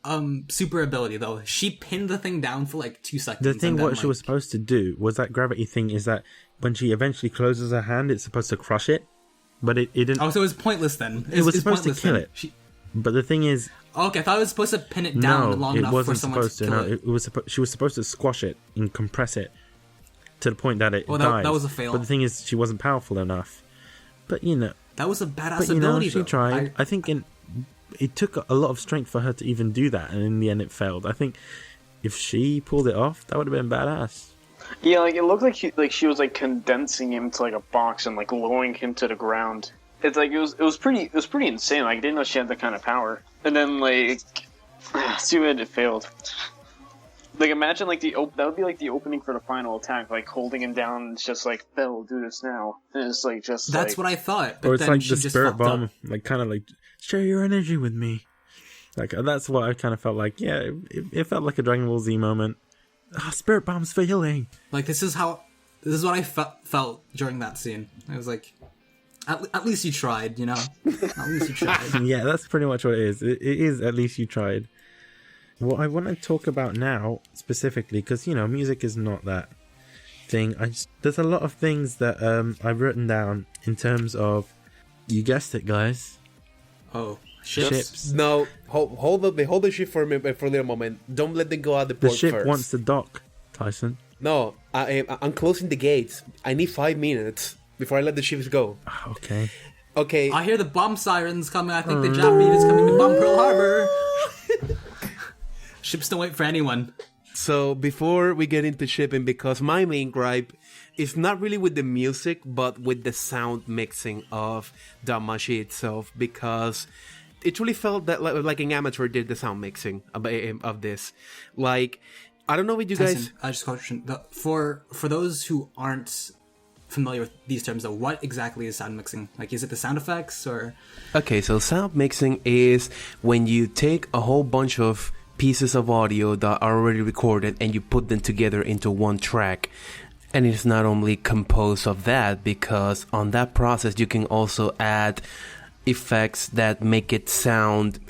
B: super ability, though? She pinned the thing down for like 2 seconds.
C: The thing what she was supposed to do was that gravity thing is that when she eventually closes her hand, it's supposed to crush it. But it didn't...
B: Oh, so it was pointless then.
C: It was supposed to kill it. But the thing is...
B: Okay, I thought it was supposed to pin it down long enough for someone to kill it.
C: She was supposed to squash it and compress it to the point that it dies.
B: That was a fail.
C: But the thing is, she wasn't powerful enough. But, you know...
B: That was a badass
C: ability,
B: she
C: tried. I think it took a lot of strength for her to even do that, and in the end it failed. I think if she pulled it off, that would have been badass.
D: Yeah, like it looked like she was like condensing him to like a box and like lowering him to the ground. It's like it was pretty insane. Like I didn't know she had that kind of power. And then like too bad it failed. Like imagine like that would be like the opening for the final attack, like holding him down. It's just like Bell, do this now. And it's like just
B: that's what I thought. But
C: or it's
B: then
C: like
B: she
C: the
B: just
C: spirit bomb,
B: up.
C: like kind of like share your energy with me. Like that's what I kind of felt like. Yeah, it felt like a Dragon Ball Z moment. Spirit bombs for healing.
B: Like, this is what I felt during that scene. I was like, at least you tried, you know? At least you tried.
C: Yeah, that's pretty much what it is. It is at least you tried. What I want to talk about now, specifically, because, you know, music is not that thing. There's a lot of things that I've written down in terms of, you guessed it, guys.
B: Oh,
C: ships.
A: No, hold the ship for a little moment. Don't let them go out the port
C: The ship
A: first.
C: wants to dock, Tyson.
A: No, I'm closing the gates. I need 5 minutes before I let the ships go.
C: Okay.
A: Okay.
B: I hear the bomb sirens coming. I think the Japanese is coming to bomb Pearl Harbor. Ships don't wait for anyone.
A: So before we get into shipping, because my main gripe is not really with the music, but with the sound mixing of DanMachi itself, because it really felt that like an amateur did the sound mixing of this. Like, I don't know what you guys...
B: I just question, for those who aren't familiar with these terms, though, what exactly is sound mixing? Like, is it the sound effects, or...
A: Okay, so sound mixing is when you take a whole bunch of pieces of audio that are already recorded and you put them together into one track. And it's not only composed of that, because on that process you can also add effects that make it sound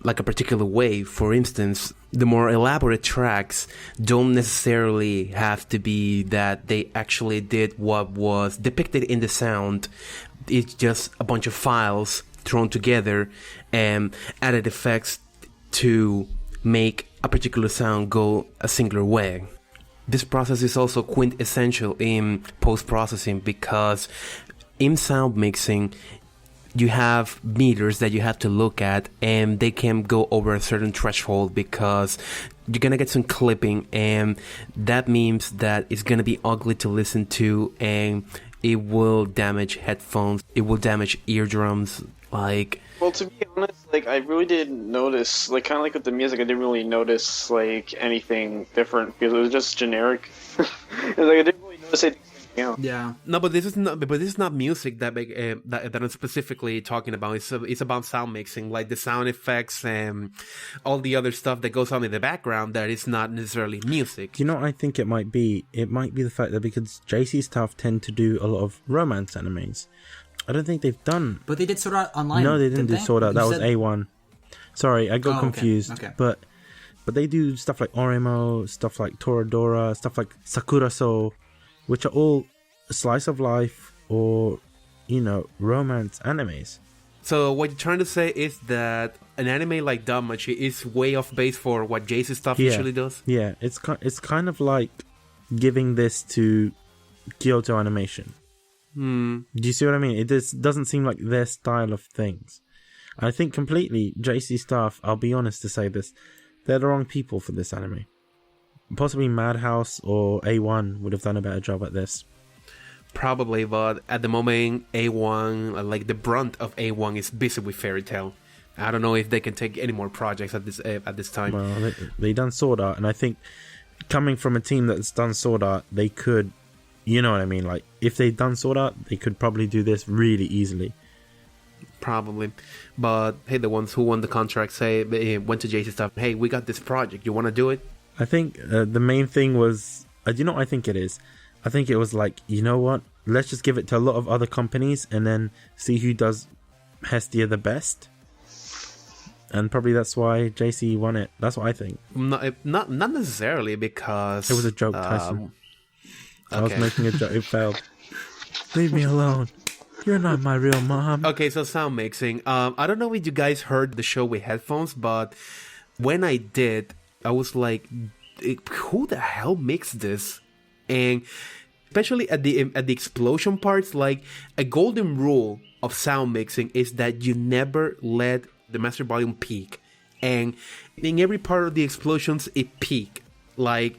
A: like a particular way. For instance, the more elaborate tracks don't necessarily have to be that they actually did what was depicted in the sound. It's just a bunch of files thrown together and added effects to make a particular sound go a singular way. This process is also quintessential in post-processing, because in sound mixing you have meters that you have to look at, and they can go over a certain threshold because you're gonna get some clipping, and that means that it's gonna be ugly to listen to, and it will damage headphones, it will damage eardrums. Like,
D: well, to be honest, like, I really didn't notice, like, kind of like with the music, I didn't really notice, like, anything different, because it was just generic. It was like, I didn't really notice anything else.
B: Yeah.
A: No, but this is not music that I'm specifically talking about. It's about sound mixing, like the sound effects and all the other stuff that goes on in the background that is not necessarily music.
C: You know what I think it might be? It might be the fact that because JC Staff tend to do a lot of romance animes, I don't think they've done...
B: But they did Sword Art Online.
C: No, they didn't do Sword Art. That was A1. Sorry, I got confused.
B: Okay.
C: But they do stuff like Oremo, stuff like Toradora, stuff like Sakuraso, which are all slice of life or, you know, romance animes.
A: So what you're trying to say is that an anime like DanMachi is way off base for what JC Stuff usually does?
C: Yeah, it's kind of like giving this to Kyoto Animation. Do you see what I mean? It just doesn't seem like their style of things. I think completely JC Staff, I'll be honest to say this, they're the wrong people for this anime. Possibly Madhouse or A1 would have done a better job at this.
A: Probably, but at the moment, A1, like the brunt of A1 is busy with Fairy Tail. I don't know if they can take any more projects at this time.
C: Well, they done Sword Art, and I think coming from a team that's done Sword Art, they could... You know what I mean? Like, if they'd done Sword Art, they could probably do this really easily.
A: Probably. But, hey, the ones who won the contract went to JC Stuff, hey, we got this project, you want to do it?
C: I think the main thing was... do you know what I think it is? I think it was like, you know what? Let's just give it to a lot of other companies and then see who does Hestia the best. And probably that's why JC won it. That's what I think.
A: Not necessarily, because...
C: It was a joke, Tyson. I was making a joke. It failed. Leave me alone. You're not my real mom.
A: Okay, so sound mixing. I don't know if you guys heard the show with headphones, but when I did, I was like, who the hell mixed this? And especially at the explosion parts, like, a golden rule of sound mixing is that you never let the master volume peak. And in every part of the explosions, it peaked. Like,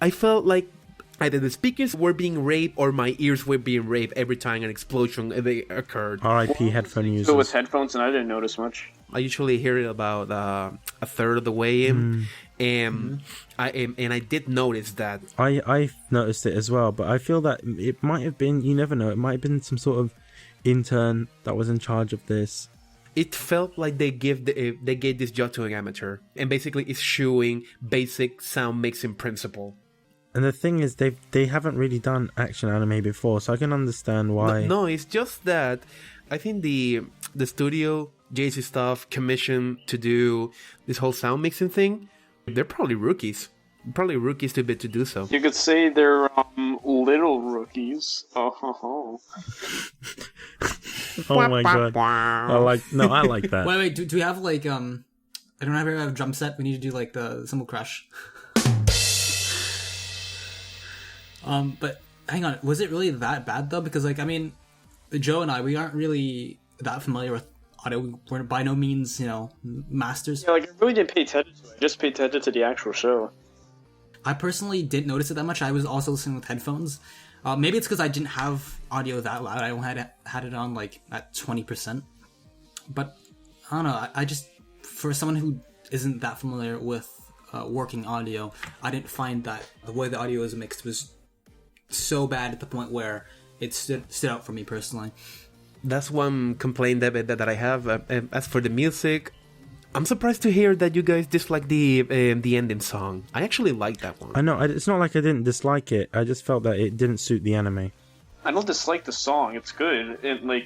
A: I felt like either the speakers were being raped or my ears were being raped every time an explosion occurred.
C: R.I.P. headphone users.
D: So with headphones, and I didn't notice much.
A: I usually hear it about a third of the way in, and I did notice that.
C: I noticed it as well, but I feel that it might have been, you never know, it might have been some sort of intern that was in charge of this.
A: it felt like they gave this job to an amateur and basically eschewing basic sound mixing principle.
C: And the thing is, they haven't really done action anime before, so I can understand why.
A: No, it's just that I think the studio JC stuff commissioned to do this whole sound mixing thing. They're probably rookies. Probably rookies to do so.
D: You could say they're little rookies. Oh.
C: Oh my god! I like that.
B: Wait. Do we have like I don't have a drum set. We need to do like the cymbal crash. But hang on, was it really that bad though? Because like I mean, Joe and I, we aren't really that familiar with audio. We're by no means, masters.
D: Yeah, like I really didn't pay attention to it. I just paid attention to the actual show.
B: I personally didn't notice it that much. I was also listening with headphones. Maybe it's because I didn't have audio that loud. I only had it on like at 20%. But I don't know. I just, for someone who isn't that familiar with working audio, I didn't find that the way the audio is mixed was so bad at the point where it stood out for me personally.
A: That's one complaint that I have. As for the music, I'm surprised to hear that you guys dislike the ending song. I actually like that one.
C: I know, it's not like I didn't dislike it. I just felt that it didn't suit the anime.
D: I don't dislike the song. It's good.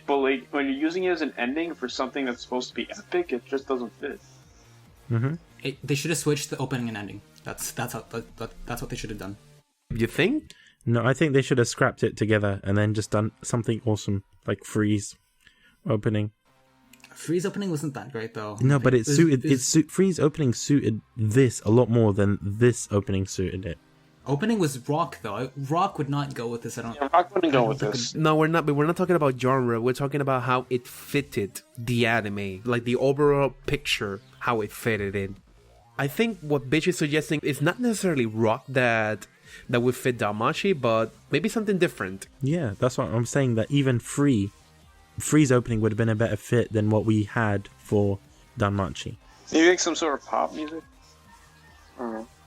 D: But when you're using it as an ending for something that's supposed to be epic, it just doesn't fit.
C: Mm-hmm.
B: They should have switched the opening and ending. That's what they should have done.
A: You think?
C: No, I think they should have scrapped it together and then just done something awesome, like Freeze opening.
B: Freeze opening wasn't that great though.
C: No, but Freeze opening suited this a lot more than this opening suited it.
B: Opening was rock though. Rock would not go with this.
D: Rock wouldn't go with this.
A: No, we're not. But we're not talking about genre. We're talking about how it fitted the anime, like the overall picture, how it fitted in. I think what Bitch is suggesting is not necessarily rock that would fit DanMachi, but maybe something different.
C: Yeah, that's what I'm saying. That even Freeze opening would have been a better fit than what we had for DanMachi.
D: Maybe like some sort of pop music.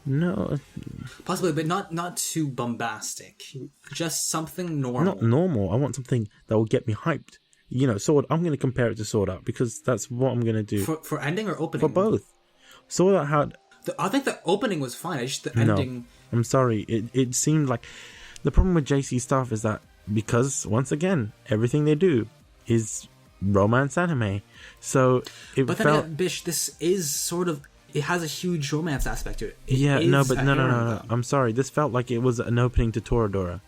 C: No,
B: possibly, but not too bombastic. Just something normal.
C: Not normal. I want something that will get me hyped. Sword. I'm going to compare it to Sword Art because that's what I'm going to do.
B: For ending or opening?
C: For both. Sword Art had.
B: I think the opening was fine. It's just the ending.
C: No, I'm sorry. It seemed like the problem with JC stuff is that because once again everything they do is romance anime, so it
B: but then
C: felt.
B: Again, Bish, this is sort of. It has a huge romance aspect to it.
C: No. I'm sorry. This felt like it was an opening to Toradora,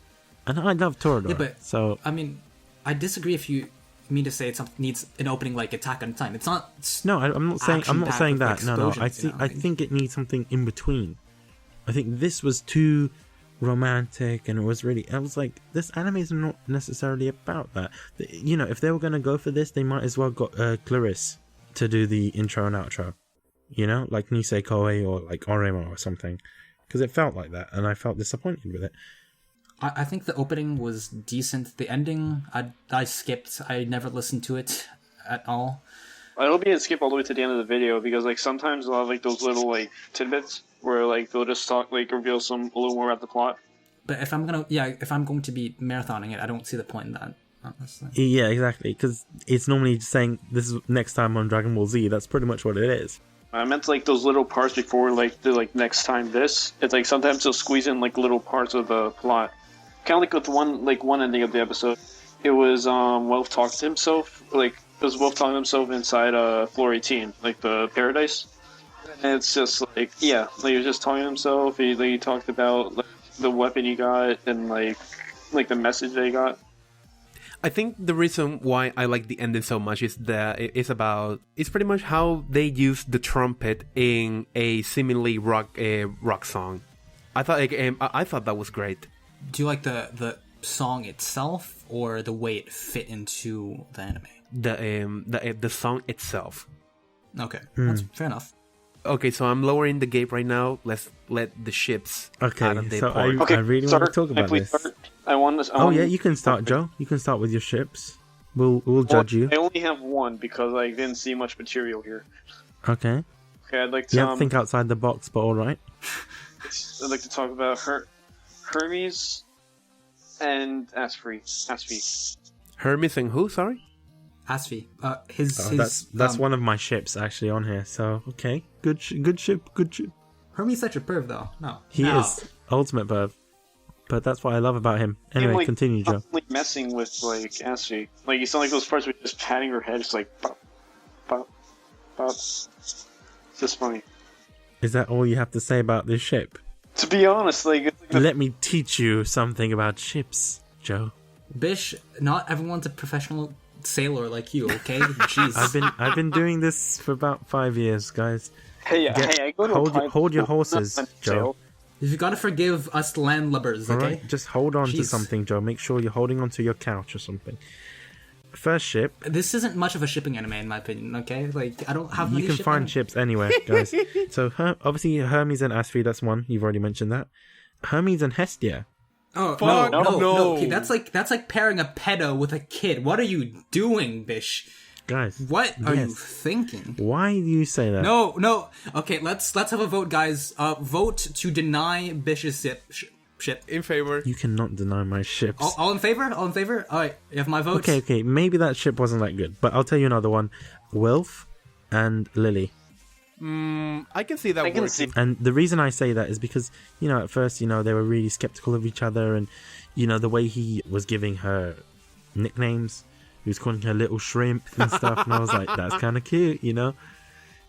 C: and I love Toradora. Yeah, but so
B: I mean, I disagree if you mean to say it needs an opening like Attack on Titan. It's not.
C: No, I'm not saying that. No. I think it needs something in between. I think this was too romantic, and it was like, this anime is not necessarily about that. If they were going to go for this, they might as well got Clarice to do the intro and outro. Like Nisei Koei or like Oremo or something, because it felt like that, and I felt disappointed with it.
B: I think the opening was decent. The ending, I skipped. I never listened to it at all.
D: I hope you didn't skip all the way to the end of the video, because like sometimes they'll have like those little like tidbits where like they'll just talk, like reveal a little more about the plot.
B: But if I'm going to be marathoning it, I don't see the point in that. Honestly.
C: Yeah, exactly, because it's normally just saying this is next time on Dragon Ball Z. That's pretty much what it is.
D: I meant like those little parts before like the next time this. It's like sometimes they'll squeeze in like little parts of the plot. Kind of like with one ending of the episode. It was Wolf talking to himself. Like it was Wolf talking to himself inside floor 18, like the paradise. And it's just like he was just talking to himself. He talked about like, the weapon he got and like the message they got.
A: I think the reason why I like the ending so much is that it's pretty much how they use the trumpet in a seemingly rock song. I thought that was great.
B: Do you like the song itself or the way it fit into the anime?
A: The song itself.
B: Okay, that's fair enough.
A: Okay, so I'm lowering the gate right now. Let's let the ships out of the port.
C: I really want to talk about this. You can start, Joe. You can start with your ships. We'll judge you.
D: I only have one because I didn't see much material here.
C: Okay.
D: Okay, I'd like to.
C: You have to think outside the box, but all right.
D: I'd like to talk about Hermes and Asphy.
A: Hermes and who? Sorry.
B: Asfi.
C: That's one of my ships actually on here. So okay, good ship.
B: Hermes such a perv though. No,
C: He is ultimate perv, but that's what I love about him. Anyway,
D: like,
C: continue, Joe.
D: Like messing with like Ashley. Like you sound like those parts where you're just patting her head, just like pop, pop, pop. It's just funny.
C: Is that all you have to say about this ship?
D: To be honest, like
C: Let me teach you something about ships, Joe.
B: Bish, not everyone's a professional sailor like you, okay? Jeez.
C: I've been doing this for about 5 years, guys.
D: hey, I go to
C: Hold your horses, Joe.
B: You gotta forgive us landlubbers,
C: All
B: okay?
C: right, just hold on to
B: Jeez.
C: something, Joe. Make sure you're holding on to your couch or something. First ship.
B: This isn't much of a shipping anime, in my opinion, okay? Like, I don't have many
C: You can
B: ship
C: find
B: anime.
C: ships anywhere, guys. So obviously Hermes and Asfi, that's one. You've already mentioned that. Hermes and Hestia.
B: Oh,
A: Fuck,
B: no.
A: no.
B: Okay, that's like pairing a pedo with a kid. What are you doing, Bish?
C: Guys.
B: What are you
C: yes.
B: thinking?
C: Why do you say that?
B: No. Okay, let's have a vote, guys. Vote to deny Bish's ship.
A: In favor.
C: You cannot deny my ships.
B: All in favor? All in favor? All right, you have my vote.
C: Okay. Maybe that ship wasn't that good, but I'll tell you another one. Wilf and Lily.
A: I can see that
D: I can
A: working.
D: see-
C: And the reason I say that is because, at first, they were really skeptical of each other, and, the way he was giving her nicknames, he was calling her little shrimp and stuff, and I was like, that's kind of cute,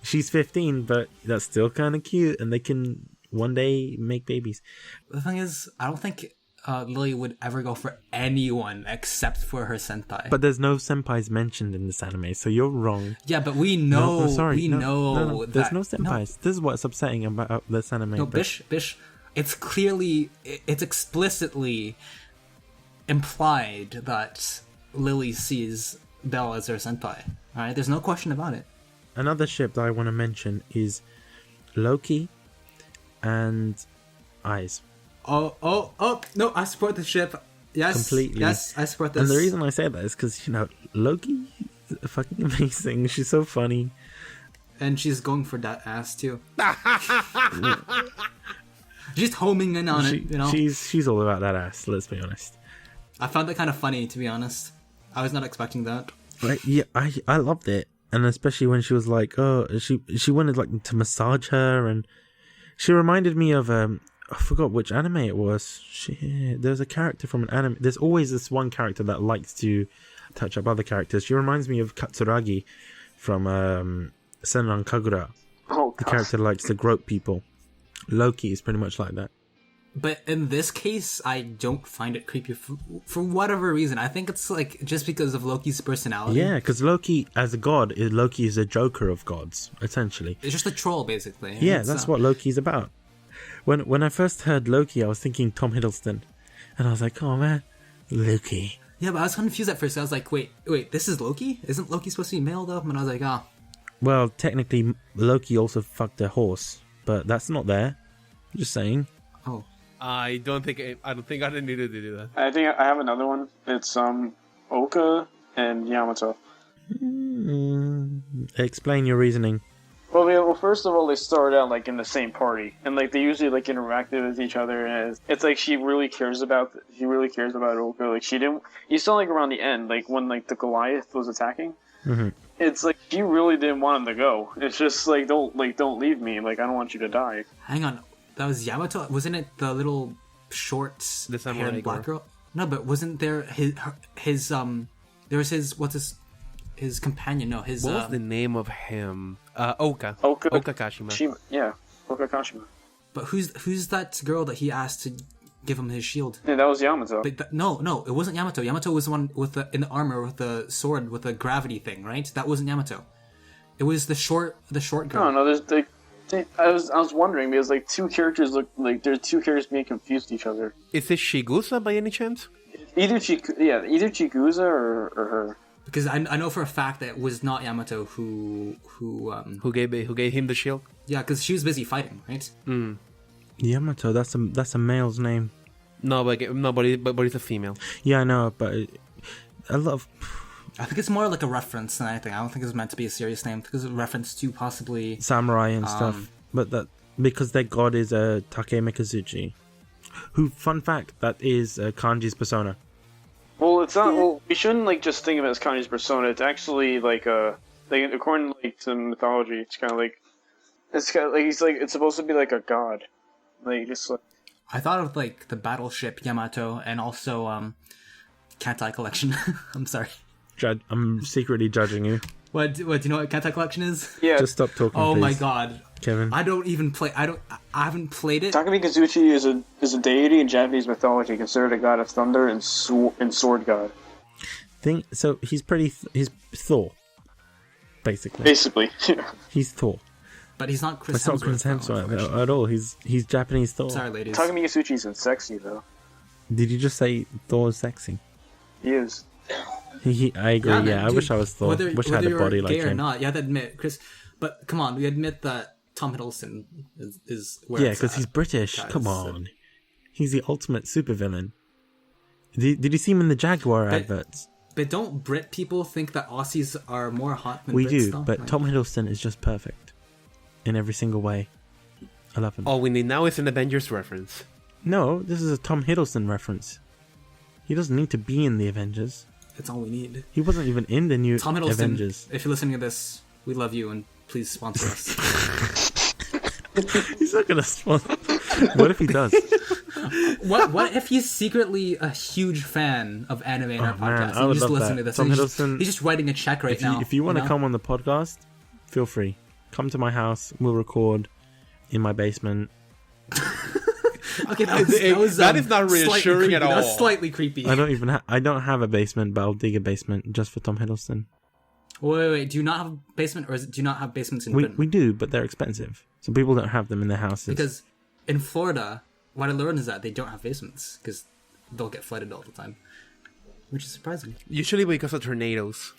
C: She's 15, but that's still kind of cute, and they can one day make babies.
B: The thing is, I don't think Lily would ever go for anyone except for her senpai.
C: But there's no senpais mentioned in this anime, so you're wrong.
B: yeah, but we know,
C: No, sorry.
B: know that
C: There's no senpais. This is what's upsetting about this anime.
B: No,
C: but-
B: Bish, it's explicitly implied that Lily sees Belle as her senpai. Alright, there's no question about it.
C: Another ship that I want to mention is Loki and Eyes.
B: Oh, no, I support the ship. Yes,
C: Completely.
B: Yes, I support this.
C: And the reason I say that is because, Loki is fucking amazing. She's so funny.
B: And she's going for that ass, too. She's homing in on it,
C: She's all about that ass, let's be honest.
B: I found that kind of funny, to be honest. I was not expecting that.
C: Right, yeah, I loved it. And especially when she was like, she wanted like to massage her, and she reminded me of I forgot which anime it was. There's a character from an anime. There's always this one character that likes to touch up other characters. She reminds me of Katsuragi from Senran Kagura.
D: Oh,
C: The
D: God.
C: character likes to grope people. Loki is pretty much like that.
B: But in this case, I don't find it creepy for whatever reason. I think it's like just because of Loki's personality.
C: Yeah, because Loki, as a god, Loki is a joker of gods, essentially.
B: It's just a troll, basically.
C: Yeah,
B: It's,
C: that's what Loki's about. When I first heard Loki, I was thinking Tom Hiddleston. And I was like, oh man, Loki.
B: Yeah, but I was confused at first. I was like, wait, this is Loki? Isn't Loki supposed to be male, though? And I was like, oh.
C: Well, technically, Loki also fucked a horse, but that's not there. Just saying.
B: Oh.
A: I don't think I needed to do that.
D: I think I have another one. It's Oka and Yamato.
C: Explain your reasoning.
D: Well, first of all, they started out like in the same party, and like they usually like interacted with each other, and it's like she really cares about Oka. Like she didn't. You saw like around the end, like when like the Goliath was attacking.
C: Mm-hmm.
D: It's like she really didn't want him to go. It's just like don't leave me. Like I don't want you to die.
B: Hang on. That was Yamato? Wasn't it the little short
A: The samurai
B: haired black
A: girl.
B: girl? No, but wasn't there his there was his companion, no, his
A: What was the name of him? Oka.
D: Oka
A: Kashima.
D: Yeah, Oka Kashima.
B: But who's that girl that he asked to give him his shield?
D: Yeah, that was Yamato.
B: But no, it wasn't Yamato. Yamato was the one in the armor with the sword with the gravity thing, right? That wasn't Yamato. It was the short girl.
D: No, I was wondering because like two characters look like there's two characters being confused with each other.
A: Is this Shigusa by any chance?
D: Either Chigusa or her.
B: Because I know for a fact that it was not Yamato who
A: Who gave him the shield?
B: yeah, because she was busy fighting, right?
C: Yamato, that's a male's name.
A: But it's a female.
C: Yeah, I know, but a lot of...
B: I think it's more like a reference than anything. I don't think it's meant to be a serious name. I think it's a reference to possibly
C: samurai and stuff. But that because their god is Take Mikazuchi. Who, fun fact, that is Kanji's persona.
D: Well, it's not. Well, we shouldn't like just think of it as Kanye's persona. It's actually like according to mythology, it's kind of like he's like it's supposed to be like a god, like just like.
B: I thought of like the battleship Yamato and also Kantai Collection. I'm sorry.
C: I'm secretly judging you.
B: What do you know what Kantai Collection is?
D: Yeah.
C: Just stop talking.
B: Oh
C: please.
B: my god,
C: Kevin.
B: I don't even play. I haven't played it.
D: Takumi Kazuchi is a deity in Japanese mythology, considered a god of thunder and sword god.
C: So he's he's Thor, basically.
D: Basically, yeah.
C: He's Thor.
B: But he's not Chris
C: It's not Chris Hemsworth at all. He's Japanese Thor.
B: Sorry, ladies.
D: Takumi Kazuchi isn't sexy though.
C: Did you just say Thor's sexy?
D: He is.
C: I agree. Yeah, I
B: dude,
C: wish I was Thor. Wish I had a body like
B: gay or
C: him.
B: not, you have to admit, Chris. But come on, we admit that Tom Hiddleston is where
C: Yeah,
B: it's
C: because
B: at,
C: he's British.
B: guys.
C: Come on, he's the ultimate supervillain. Did you see him in the Jaguar adverts?
B: But don't Brit people think that Aussies are more hot than
C: We
B: Brits,
C: do,
B: though?
C: but
B: Like,
C: Tom Hiddleston is just perfect in every single way. I love him.
A: All we need now is an Avengers reference.
C: No, this is a Tom Hiddleston reference. He doesn't need to be in the Avengers.
B: That's all we need.
C: He wasn't even in the new
B: Tom Hiddleston,
C: Avengers.
B: if you're listening to this, we love you and please sponsor us.
C: He's not gonna sponsor. What if he does?
B: What if he's secretly a huge fan of anime in our
C: Oh, man,
B: podcast?
C: I
B: And
C: would
B: he's just
C: love
B: listening
C: that.
B: to this.
C: Tom
B: and he's
C: Hiddleston,
B: just writing a check right now.
C: If you want to
B: know?
C: come on the podcast, feel free. Come to my house. We'll record in my basement.
B: Okay, that
A: is not
B: slightly
A: reassuring
B: creepy.
A: at all.
B: That was slightly creepy.
C: I don't have a basement, but I'll dig a basement just for Tom Hiddleston.
B: Wait. Do you not have a basement, or do you not have basements in Britain?
C: We do, but they're expensive, so people don't have them in their houses.
B: Because in Florida, what I learned is that they don't have basements because they'll get flooded all the time, which is surprising.
A: Usually because of tornadoes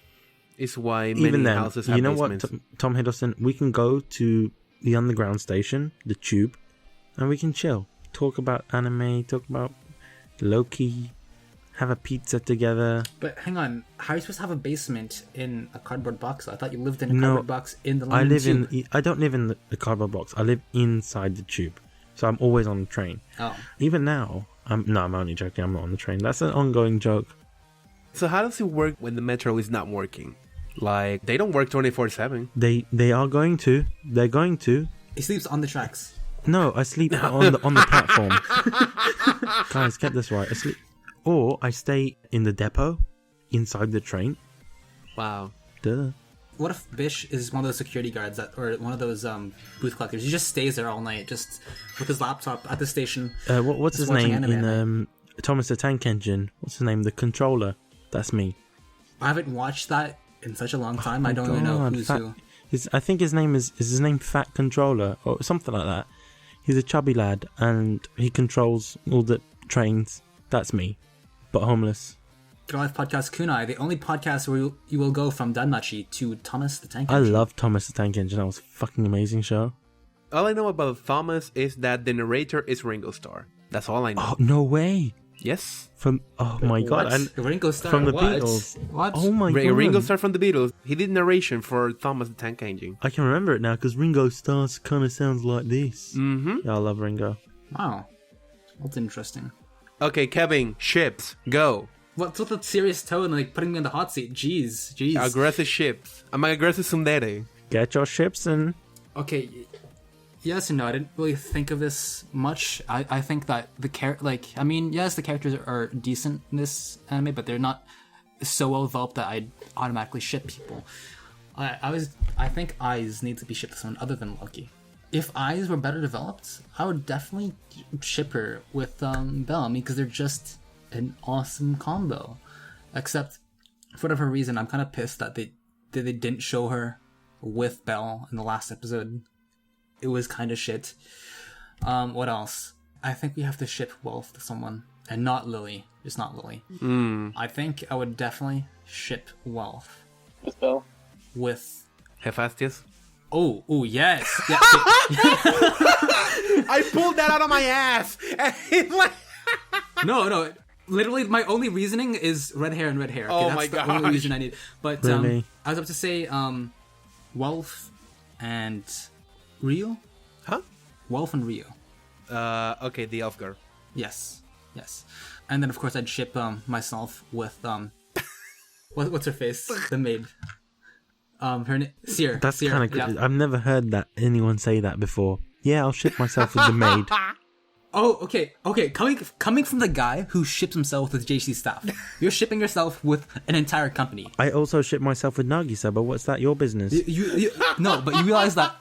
A: is why many
C: even then,
A: houses have
C: you know
A: basements.
C: what, Tom Hiddleston, we can go to the underground station, the Tube, and we can chill, talk about anime, talk about Loki, have a pizza together.
B: But hang on, how are you supposed to have a basement in a cardboard box? I thought you lived in a
C: No,
B: cardboard box in the London Tube.
C: I don't live in the cardboard box. I live inside the Tube, so I'm always on the train.
B: Oh,
C: Even now, I'm only joking. I'm not on the train. That's an ongoing joke.
A: So how does it work when the metro is not working? Like, they don't work 24/7.
C: They are going to. They're going to.
B: he sleeps on the tracks.
C: No, I sleep on the platform. Guys, get this right. I sleep, or I stay in the depot, inside the train.
A: Wow.
C: Duh.
B: What if Bish is one of those security guards or one of those booth collectors? He just stays there all night, just with his laptop at the station.
C: What's his
B: just watching
C: name
B: anime.
C: in Thomas the Tank Engine? What's his name? The controller. That's me.
B: I haven't watched that in such a long time. I don't even know
C: God,
B: who's
C: Fat-
B: who.
C: I think his name is his name Fat Controller or something like that. He's a chubby lad and he controls all the trains. That's me, but homeless.
B: Good Life Podcast Kunai, the only podcast where you will go from DanMachi to Thomas the Tank
C: I
B: Engine.
C: love Thomas the Tank Engine. That was a fucking amazing show.
A: All I know about Thomas is that the narrator is Ringo Starr. That's all I know.
C: Oh no way!
A: Yes.
C: My god! And
B: Ringo Starr.
C: from the
B: what?
C: Beatles.
B: What?
C: Oh my god!
A: Ringo Starr from the Beatles. He did narration for Thomas the Tank Engine.
C: I can remember it now because Ringo Starr kind of sounds like this.
A: Mm-hmm.
C: Yeah, I love Ringo.
B: Wow. That's interesting.
A: Okay, Kevin, ships, go.
B: What's with the serious tone, like putting me in the hot seat? Jeez.
A: Aggressive ships. I'm an aggressive tsundere.
C: Get your ships in.
B: Okay, yes and no. I didn't really think of this much. I think that the yes, the characters are decent in this anime, but they're not so well developed that I'd automatically ship people. I think Eyes needs to be shipped to someone other than Loki. If Eyes were better developed, I would definitely ship her with Bellamy because they're just an awesome combo. Except for whatever reason, I'm kind of pissed that they didn't show her with Bell in the last episode. It was kind of shit. What else? I think we have to ship Wolf to someone, and not Lily. Just not Lily. I think I would definitely ship Wolf
D: With Bell.
B: with.
A: Hephaestus.
B: Oh, yes. Yeah,
A: I pulled that out of my ass. And it's like...
B: no. Literally, my only reasoning is red hair and red hair. Okay,
A: Oh
B: that's
A: my
B: the only
A: gosh.
B: reason I need. But
C: Really?
B: I was about to say Wolf and Rio.
A: Huh?
B: Wolf and Rio.
A: Okay, the elf girl.
B: Yes. And then, of course, I'd ship myself with what's her face? The maid. Her name Seer.
C: That's
B: Seer,
C: kind of.
B: yeah.
C: I've never heard that anyone say that before. Yeah, I'll ship myself with the maid.
B: Oh, okay. Coming from the guy who ships himself with JC staff, you're shipping yourself with an entire company.
C: I also ship myself with Nagisa, but what's that your business?
B: No, but you realize that.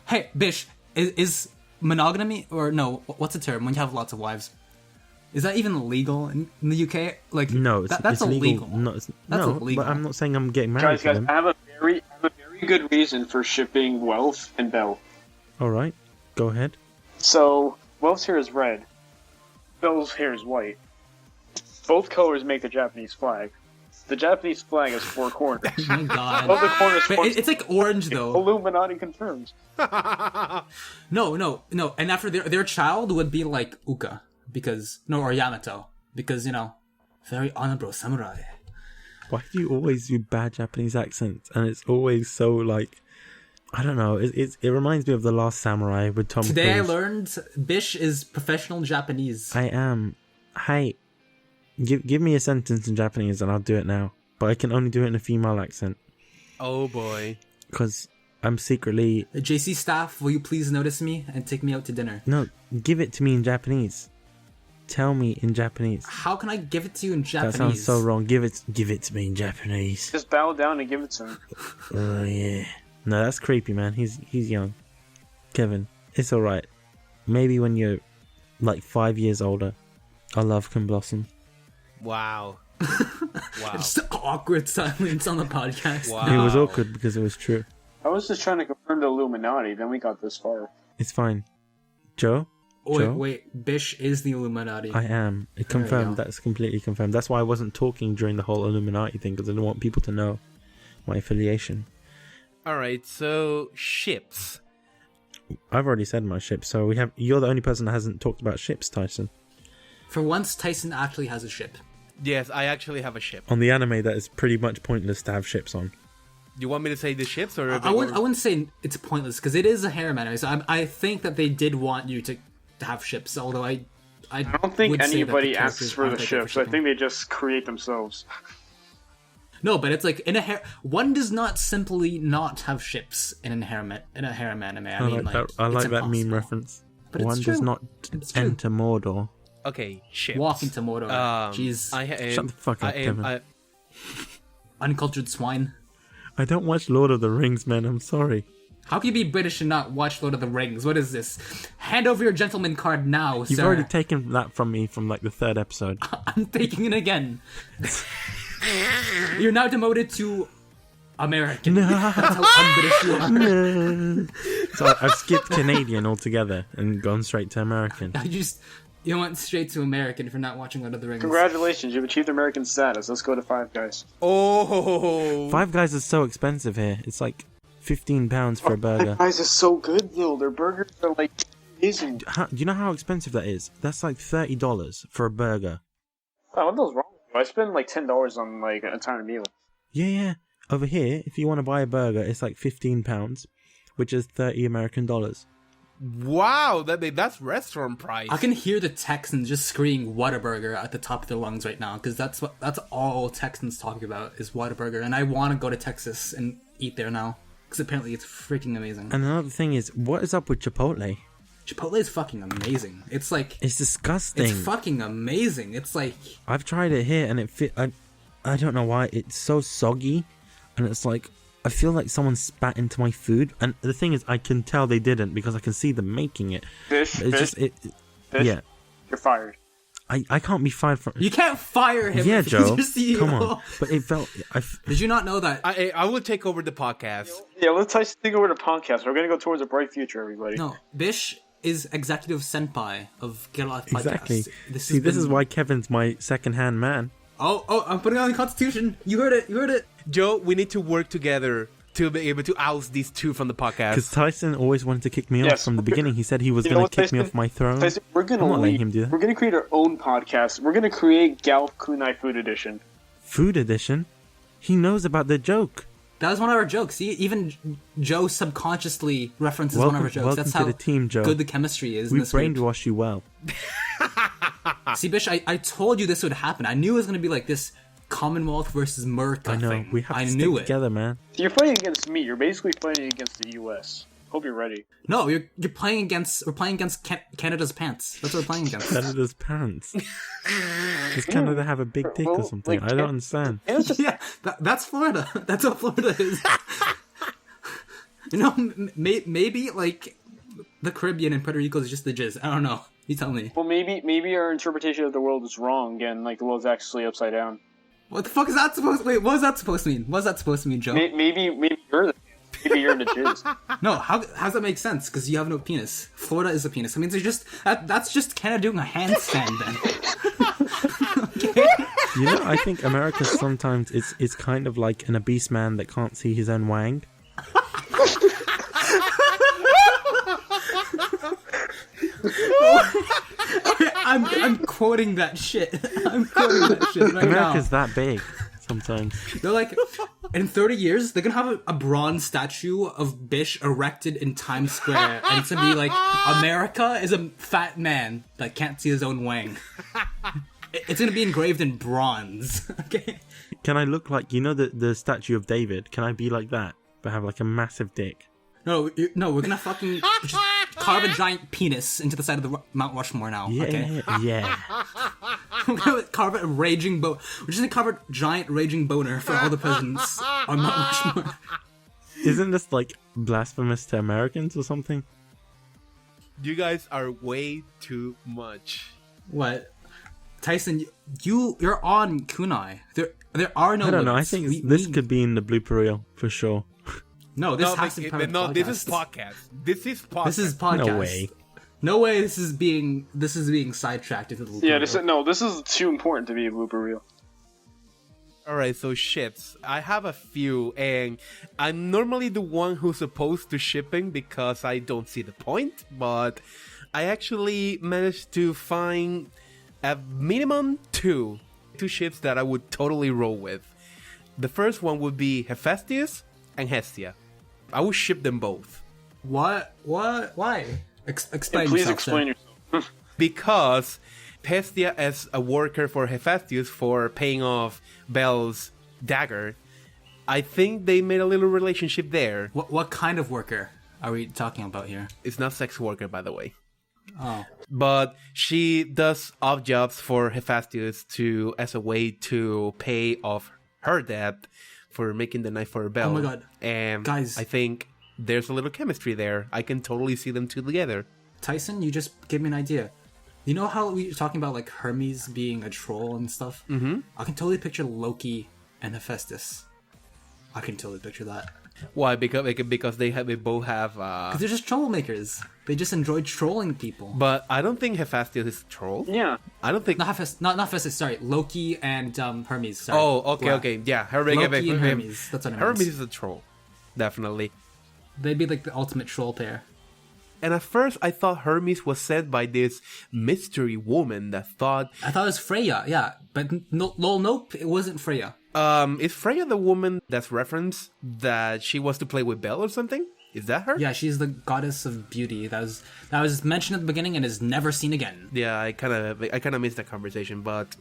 B: Hey, Bish, is monogamy or no? What's the term when you have lots of wives? Is that even illegal in the UK? Like,
C: No,
B: that's
C: it's
B: illegal.
C: No,
B: That's
C: no,
B: illegal.
C: but I'm not saying I'm getting married to
D: Guys,
C: them.
D: I have a very good reason for shipping Wealth and Bell.
C: All right, go ahead.
D: So, Wealth's hair is red. Bell's hair is white. Both colors make the Japanese flag. The Japanese flag has 4 corners.
B: Oh my god.
D: Above the corners,
B: But it's like orange though.
D: Illuminati confirmed.
B: No. And after their child would be like Uka or Yamato because very honorable samurai.
C: Why do you always do bad Japanese accents? And it's always so like, I don't know. It reminds me of The Last Samurai with Tom
B: Today
C: Cruise.
B: I learned Bish is professional Japanese.
C: I am. Hey, give me a sentence in Japanese and I'll do it now. But I can only do it in a female accent
A: Oh boy.
C: because I'm secretly.
B: JC staff, will you please notice me and take me out to dinner?
C: No, give it to me in Japanese. Tell me in Japanese.
B: How can I give it to you in Japanese?
C: That sounds so wrong. Give it to me in Japanese.
D: Just bow down and give it to him.
C: Oh yeah. No, that's creepy, man. He's young. Kevin, it's alright. Maybe when you're like 5 years older, our love can blossom.
A: Wow. Wow.
B: Just awkward silence on the podcast.
A: Wow.
C: It was awkward because it was true.
D: I was just trying to confirm the Illuminati, then we got this far.
C: It's fine. Joe? Joe?
B: Wait, Bish is the Illuminati.
C: I am. It
B: There you
C: confirmed.
B: go.
C: That's completely confirmed. That's why I wasn't talking during the whole Illuminati thing, because I didn't want people to know my affiliation.
A: All right. So ships.
C: I've already said my ship, so you're the only person that hasn't talked about ships, Tyson.
B: For once, Tyson actually has a ship.
A: Yes, I actually have a ship.
C: On the anime, that is pretty much pointless to have ships on.
A: You want me to say the ships or?
B: I wouldn't say it's pointless because it is a harem anime. So I think that they did want you to have ships. Although I
D: don't think
B: would say that
D: anybody
B: the
D: asks
B: characters
D: for
B: aren't
D: the
B: that good
D: ships. I
B: shipping.
D: think they just create themselves.
B: No, but it's like in a one does not simply not have ships in a harem anime. I mean,
C: like that. I
B: it's
C: like that meme
B: impossible.
C: reference.
B: But it's
C: One does
B: true.
C: not
B: It's true.
C: enter Mordor.
A: Okay, ships.
B: Walk into Mordor. Jeez,
C: Shut the fuck up, Kevin.
B: uncultured swine.
C: I don't watch Lord of the Rings, man. I'm sorry.
B: How can you be British and not watch Lord of the Rings? What is this? Hand over your gentleman card now,
C: You've
B: sir.
C: already taken that from me from like the 3rd episode.
B: I'm taking it again. You're now demoted to American. That's how un-British you are.
C: So I've skipped Canadian altogether and gone straight to American.
B: You went straight to American for not watching Lord of the Rings.
D: Congratulations, you've achieved American status. Let's go to Five Guys.
A: Oh.
C: Five Guys is so expensive here. It's like £15 for a burger.
D: Five Guys is so good, though. Their burgers are like amazing.
C: Do you know how expensive that is? That's like $30 for a burger.
D: Oh, what the hell's wrong with you? I spend like $10 on like an entire meal.
C: Yeah. Over here, if you want to buy a burger, it's like £15, which is 30 American dollars.
A: Wow, that's restaurant price.
B: I can hear the Texans just screaming Whataburger at the top of their lungs right now because that's all Texans talk about is Whataburger, and I want to go to Texas and eat there now because apparently it's freaking amazing.
C: And another thing is, what is up with Chipotle?
B: Chipotle is fucking amazing. It's like
C: It's disgusting.
B: it's fucking amazing. It's like
C: I've tried it here and it fit. I don't know why it's so soggy, and it's like I feel like someone spat into my food. And the thing is, I can tell they didn't because I can see them making it.
D: Fish,
C: Yeah,
D: you're fired.
C: I can't be fired from.
B: you can't fire him.
C: Yeah,
B: if he's
C: Joe.
B: your CEO.
C: Come on, but it felt.
B: Did you not know that?
A: I will take over the podcast.
D: Yeah, let's take over the podcast. We're gonna go towards a bright future, everybody.
B: No, Bish is executive senpai of Get Life Podcast.
C: Exactly.
B: This
C: is why Kevin's my second-hand man.
B: Oh, I'm putting on the Constitution. You heard it.
A: Joe, we need to work together to be able to oust these two from the podcast.
C: Because Tyson always wanted to kick me off
D: Yes.
C: from the beginning. He said he was
D: You know
C: going
D: what,
C: to kick me
D: Tyson?
C: off my throne.
D: Tyson, we're
C: I'm
D: gonna
C: not letting him do that.
D: We're gonna create our own podcast. We're gonna create Galf Kunai Food Edition.
C: Food edition? He knows about the joke.
B: That was one of our jokes. See, even Joe subconsciously references one of our jokes.
C: Welcome
B: That's
C: to
B: how
C: the team, Joe.
B: good the chemistry is.
C: We
B: in this group.
C: brainwash you well.
B: See, Bish, I told you this would happen. I knew it was going to be like this Commonwealth versus Merca
C: I know.
B: thing.
C: We have to
B: I
C: stick
B: knew it.
C: together, man.
D: You're fighting against me. You're basically fighting against the U.S. Hope you're ready.
B: No, you're playing against. We're playing against Canada's pants. That's what we're playing against.
C: Canada's pants. Does Canada have a big dick or something?
D: like,
C: I don't understand.
B: Yeah, that's Florida. That's what Florida is. You know, maybe like the Caribbean and Puerto Rico is just the jizz. I don't know. You tell me.
D: Well, maybe our interpretation of the world is wrong, and like the world's actually upside down.
B: What the fuck is that supposed? Wait, what was that supposed to mean? What was that supposed to mean, Joe?
D: Maybe you're the jizz.
B: No, how's that make sense? Because you have no penis. Florida is a penis. I mean, there's just that's just Canada doing a handstand then. Okay.
C: You know, I think America sometimes it's kind of like an obese man that can't see his own wang.
B: I'm quoting that shit. I'm quoting that shit right
C: America's
B: now.
C: that big sometimes.
B: They're like, in 30 years, they're gonna have a bronze statue of Bish erected in Times Square, and it's gonna be like, America is a fat man that can't see his own wang. It's gonna be engraved in bronze. Okay.
C: Can I look like, you know, the statue of David? Can I be like that, but have like a massive dick?
B: No, we're gonna fucking just carve a giant penis into the side of the Mount Rushmore now.
C: Yeah,
B: Okay.
C: yeah.
B: We're gonna carve a raging We're just gonna carve a giant raging boner for all the presidents on Mount Rushmore.
C: Isn't this like blasphemous to Americans or something?
A: You guys are way too much.
B: What, Tyson? You're on kunai. There are no.
C: I don't know. I
B: limits.
C: think this could be in the blooper reel for sure.
B: No, this
A: No,
B: has to be part of the podcast.
A: this is podcast. This is podcast.
B: This is podcast.
C: No way.
B: No way. This is being sidetracked into the loop.
D: Yeah, this is too important to be a blooper reel.
A: Alright, so ships. I have a few, and I'm normally the one who's opposed to shipping because I don't see the point, but I actually managed to find a minimum two ships that I would totally roll with. The first one would be Hephaestus and Hestia. I would ship them both.
B: What? Why? Explain
D: Please
B: yourself,
D: explain
B: sir.
D: yourself.
A: Because Hestia as a worker for Hephaestus for paying off Bell's dagger, I think they made a little relationship there.
B: What kind of worker are we talking about here?
A: It's not sex worker, by the way.
B: Oh.
A: But she does odd jobs for Hephaestus as a way to pay off her debt for making the knife for Bell.
B: Oh my god.
A: And
B: Guys.
A: I think there's a little chemistry there. I can totally see them two together.
B: Tyson, you just gave me an idea. You know how we were talking about like Hermes being a troll and stuff? Mm-hmm. I can totally picture Loki and Hephaestus. I can totally picture that.
A: Why? Because they both have.
B: Because they're just troublemakers. They just enjoy trolling people.
A: But I don't think Hephaestus is a troll.
D: Yeah.
A: I don't think.
B: Not Hephaestus, sorry. Loki and Hermes, sorry.
A: Oh, okay,
B: Wow.
A: okay. Yeah,
B: Loki and Hermes. That's what I meant.
A: Hermes is a troll. Definitely.
B: They'd be like the ultimate troll pair.
A: And at first, I thought Hermes was sent by this mystery woman that thought...
B: I thought it was Freya, yeah. But nope, it wasn't Freya.
A: Is Freya the woman that's referenced that she was to play with Belle or something? Is that her?
B: Yeah, she's the goddess of beauty. That was mentioned at the beginning and is never seen again.
A: Yeah, I kind of missed that conversation, but...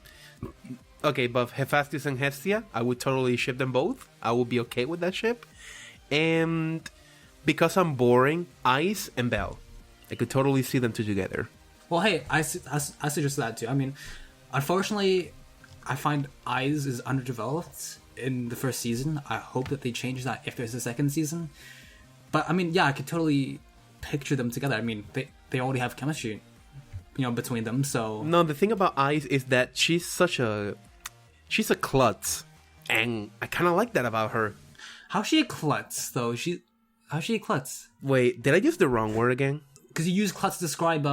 A: Okay, but Hephaestus and Hestia, I would totally ship them both. I would be okay with that ship. And... because I'm boring, Ice and Belle. I could totally see them two together.
B: Well, hey, I suggest that too. I mean, unfortunately, I find Eyes is underdeveloped in the first season. I hope that they change that if there's a second season. But, I mean, yeah, I could totally picture them together. I mean, they already have chemistry, between them, so...
A: No, the thing about Ice is that she's a klutz. And I kind of like that about her.
B: How's she a klutz, though? How's she a klutz?
A: Wait, did I use the wrong word again?
B: Because you use klutz to describe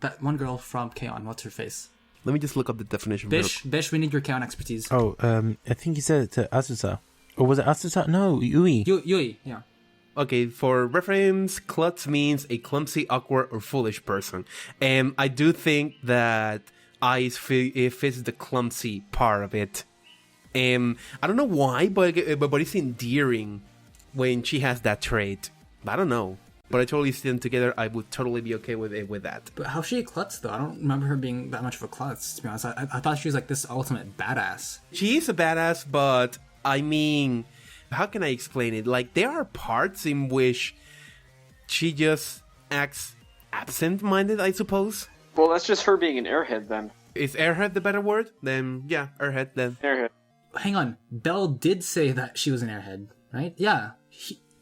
B: that one girl from K-On! What's her face?
A: Let me just look up the definition.
B: Bish, we need your K-On! Expertise.
C: Oh, I think you said it to Asusa. Or was it Asusa? No, Yui.
B: Yui, yeah.
A: Okay, for reference, klutz means a clumsy, awkward, or foolish person. And I do think that Ice fits the clumsy part of it. And I don't know why, but it's endearing when she has that trait. I don't know. but I totally see them together. I would totally be okay with it with that.
B: But how's she a klutz, though? I don't remember her being that much of a klutz, to be honest. I thought she was like this ultimate badass.
A: She is a badass, but I mean, how can I explain it? Like, there are parts in which she just acts absent-minded, I suppose.
D: Well, that's just her being an airhead, then.
A: Is airhead the better word? Then, yeah, airhead, then.
D: Airhead.
B: Hang on. Belle did say that she was an airhead, right? Yeah.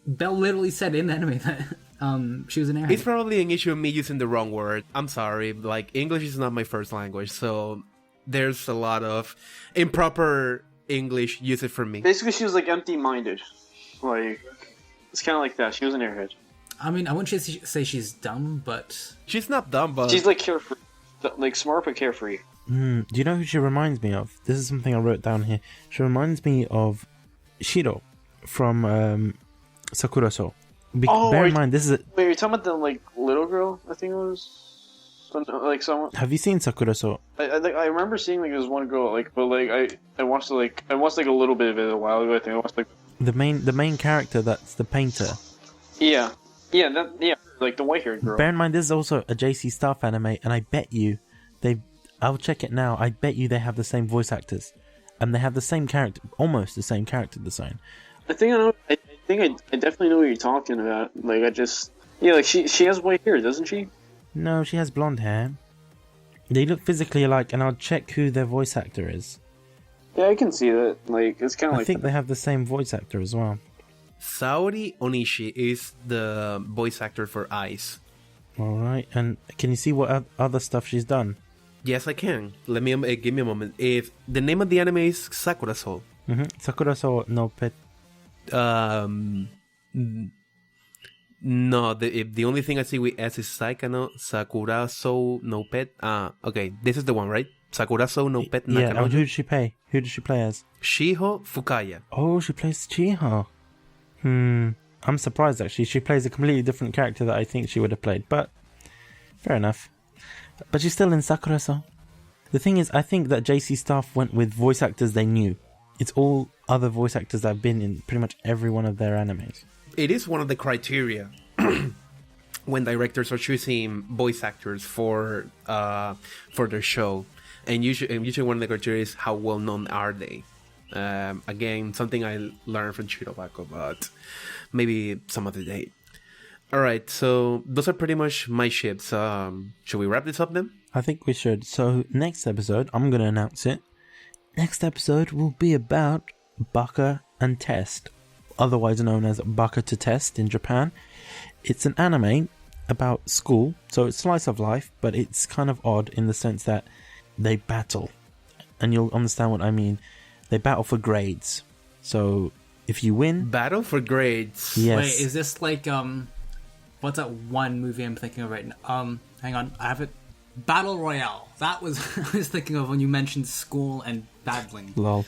B: Belle literally said in the anime that she was an airhead.
A: It's probably an issue of me using the wrong word. I'm sorry. Like, English is not my first language, so there's a lot of improper English usage for me.
D: Basically, she was like empty-minded. Like, it's kind of like that. She was an airhead.
B: I mean, I wouldn't say she's dumb, but...
A: She's not dumb, but...
D: She's like carefree. Like, smart but carefree.
C: Do you know who she reminds me of? This is something I wrote down here. She reminds me of Shiro from Sakuraso. Bear in mind, this is a...
D: Wait, you're talking about the, like, little girl, I think it was? Like, someone...
C: Have you seen Sakuraso?
D: I remember seeing, like, there's one girl, like, but, like, I watched, like, a little bit of it a while ago, I think. I watched, like...
C: The main character, that's the painter.
D: Yeah. Yeah, like, the white-haired girl.
C: Bear in mind, this is also a JC Staff anime, and I bet you I'll check it now. I bet you they have the same voice actors, and they have the same character, almost the same character design.
D: I think I know. I think I definitely know what you're talking about. Like, like she has white hair, doesn't she?
C: No, she has blonde hair. They look physically alike, and I'll check who their voice actor is.
D: Yeah, I can see that. Like, it's kind of like.
C: I think they have the same voice actor as well.
A: Saori Onishi is the voice actor for Ice.
C: Alright, and can you see what other stuff she's done?
A: Yes, I can. Let me give me a moment. If the name of the anime is Sakuraso.
C: Sakuraso no Pet.
A: No, the only thing I see with S is Saikano Sakuraso no Pet. Okay, this is the one, right? Sakuraso no Pet Nakanojo.
C: Yeah, who did she play? Who did she play as?
A: Shiho Fukaya.
C: Oh, she plays Chiha. I'm surprised actually. She plays a completely different character that I think she would have played, but fair enough. But she's still in Sakuraso. The thing is, I think that JC Staff went with voice actors they knew. It's all other voice actors that have been in pretty much every one of their animes.
A: It is one of the criteria when directors are choosing voice actors for their show, and usually one of the criteria is how well known are they. Again, something I learned from Chirobako, but maybe some other day. Alright, so those are pretty much my ships. Should we wrap this up then?
C: I think we should. So next episode, I'm going to announce it. Next episode will be about Baka and Test, otherwise known as Baka to Test in Japan. It's an anime about school, so it's slice of life, but it's kind of odd in the sense that they battle. And you'll understand what I mean. They battle for grades. So if you win...
A: Battle for grades?
C: Yes.
B: Wait, is this like, what's that one movie I'm thinking of right now? Hang on, I have it. Battle Royale. That was I was thinking of when you mentioned school and battling.
C: Lol.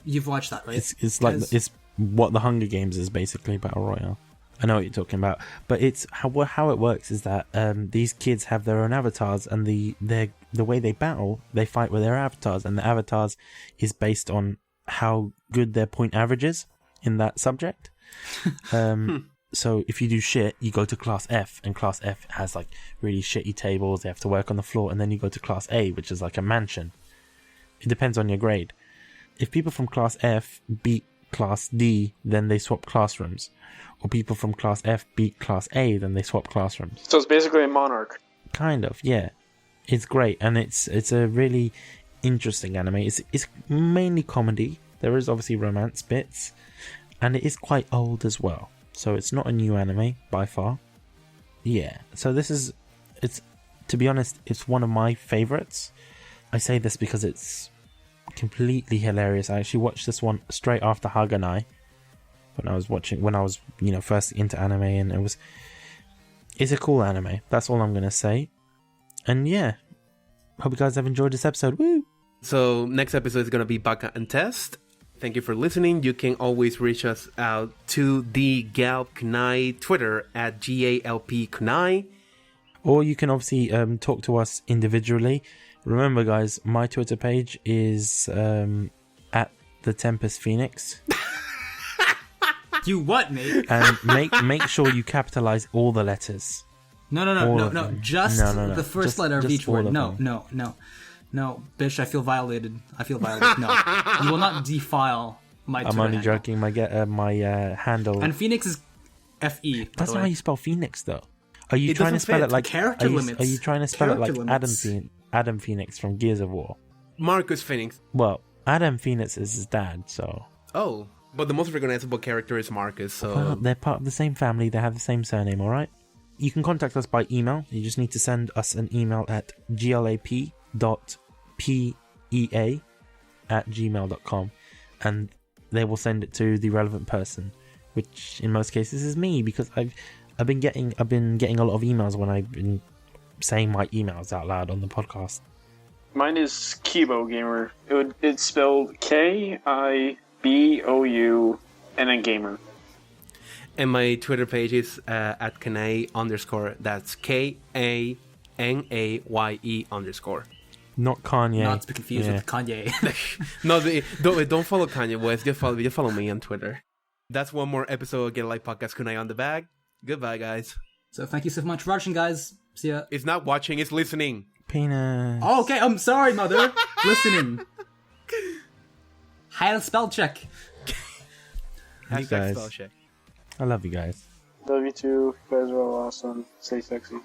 B: You've watched that, right?
C: It's like it's what the Hunger Games is basically, Battle Royale. I know what you're talking about, but it's how it works is that these kids have their own avatars, and the way they battle, they fight with their avatars, and the avatars is based on how good their point average is in that subject. So if you do shit, you go to class F, and class F has like really shitty tables. They have to work on the floor, and then you go to class A, which is like a mansion. It depends on your grade. If people from class F beat class D, then they swap classrooms. Or people from class F beat class A, then they swap classrooms.
D: So it's basically a monarch.
C: Kind of, yeah. It's great, and it's a really interesting anime. It's mainly comedy. There is obviously romance bits, and it is quite old as well. So it's not a new anime by far. Yeah. So it's to be honest, it's one of my favorites. I say this because it's completely hilarious. I actually watched this one straight after Haganai when I was first into anime, and it's a cool anime. That's all I'm gonna say. And yeah, hope you guys have enjoyed this episode. Woo!
A: So next episode is gonna be Baka and Test. Thank you for listening. You can always reach us out to the Galp Kunai Twitter at GALP Kunai.
C: Or you can obviously talk to us individually. Remember, guys, my Twitter page is at the Tempest Phoenix.
B: You what, mate?
C: And make sure you capitalize all the letters.
B: No. Just the first letter of each word. No. Bitch, I feel violated. No. You will not defile my Twitter
C: I'm only
B: handle.
C: joking. My handle.
B: And Phoenix is F-E.
C: That's not how you spell Phoenix, though. Are you trying to spell it like
B: character limits?
C: Are you trying to spell it like
B: Character
C: Adam Phoenix from Gears of War?
A: Marcus Phoenix.
C: Well, Adam Phoenix is his dad, so.
A: Oh, but the most recognizable character is Marcus. So
C: Well, they're part of the same family. They have the same surname. All right. You can contact us by email. You just need to send us an email at glap.pea@gmail.com, and they will send it to the relevant person, which in most cases is me, because I've been getting a lot of emails when I've been saying my emails out loud on the podcast.
D: Mine is Kibo Gamer. It's spelled K-I-B-O-U and then Gamer.
A: and my Twitter page is at Kanae_. That's Kanay_.
C: Not Kanye.
B: Not to be confused with Kanye.
A: No, don't follow Kanye West. Just follow me on Twitter. That's one more episode of Get a Life Podcast Kunai on the bag. Goodbye, guys.
B: So thank you so much for watching, guys. See ya.
A: It's not watching, it's listening.
C: Penis.
B: Oh, okay, I'm sorry, mother. Listening. Heil spell check.
A: Hashtag
C: guys.
A: spell check.
C: I love you guys.
D: Love you too. You guys are all awesome. Stay sexy.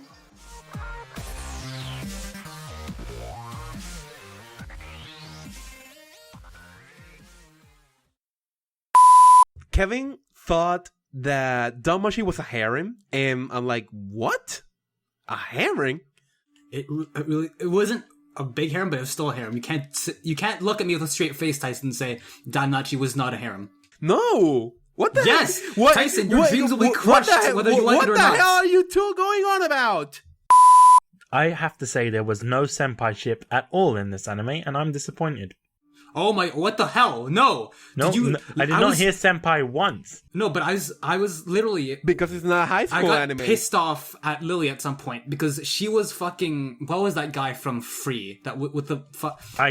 A: Kevin thought that DanMachi was a harem, and I'm like, what? A harem?
B: It wasn't a big harem, but it was still a harem. You can't look at me with a straight face, Tyson, and say DanMachi was not a harem.
A: No. What the
B: Yes,
A: heck? What,
B: Tyson, your dreams will be crushed whether you like it or not.
A: What the hell are you two going on about?
C: I have to say there was no senpai ship at all in this anime, and I'm disappointed.
B: Oh my! What the hell? No.
C: No, I did not hear senpai once.
B: No, but I was literally
A: Because it's not a high
B: I
A: school
B: got
A: anime.
B: pissed off at Lily at some point because she was fucking. What was that guy from Free? That with the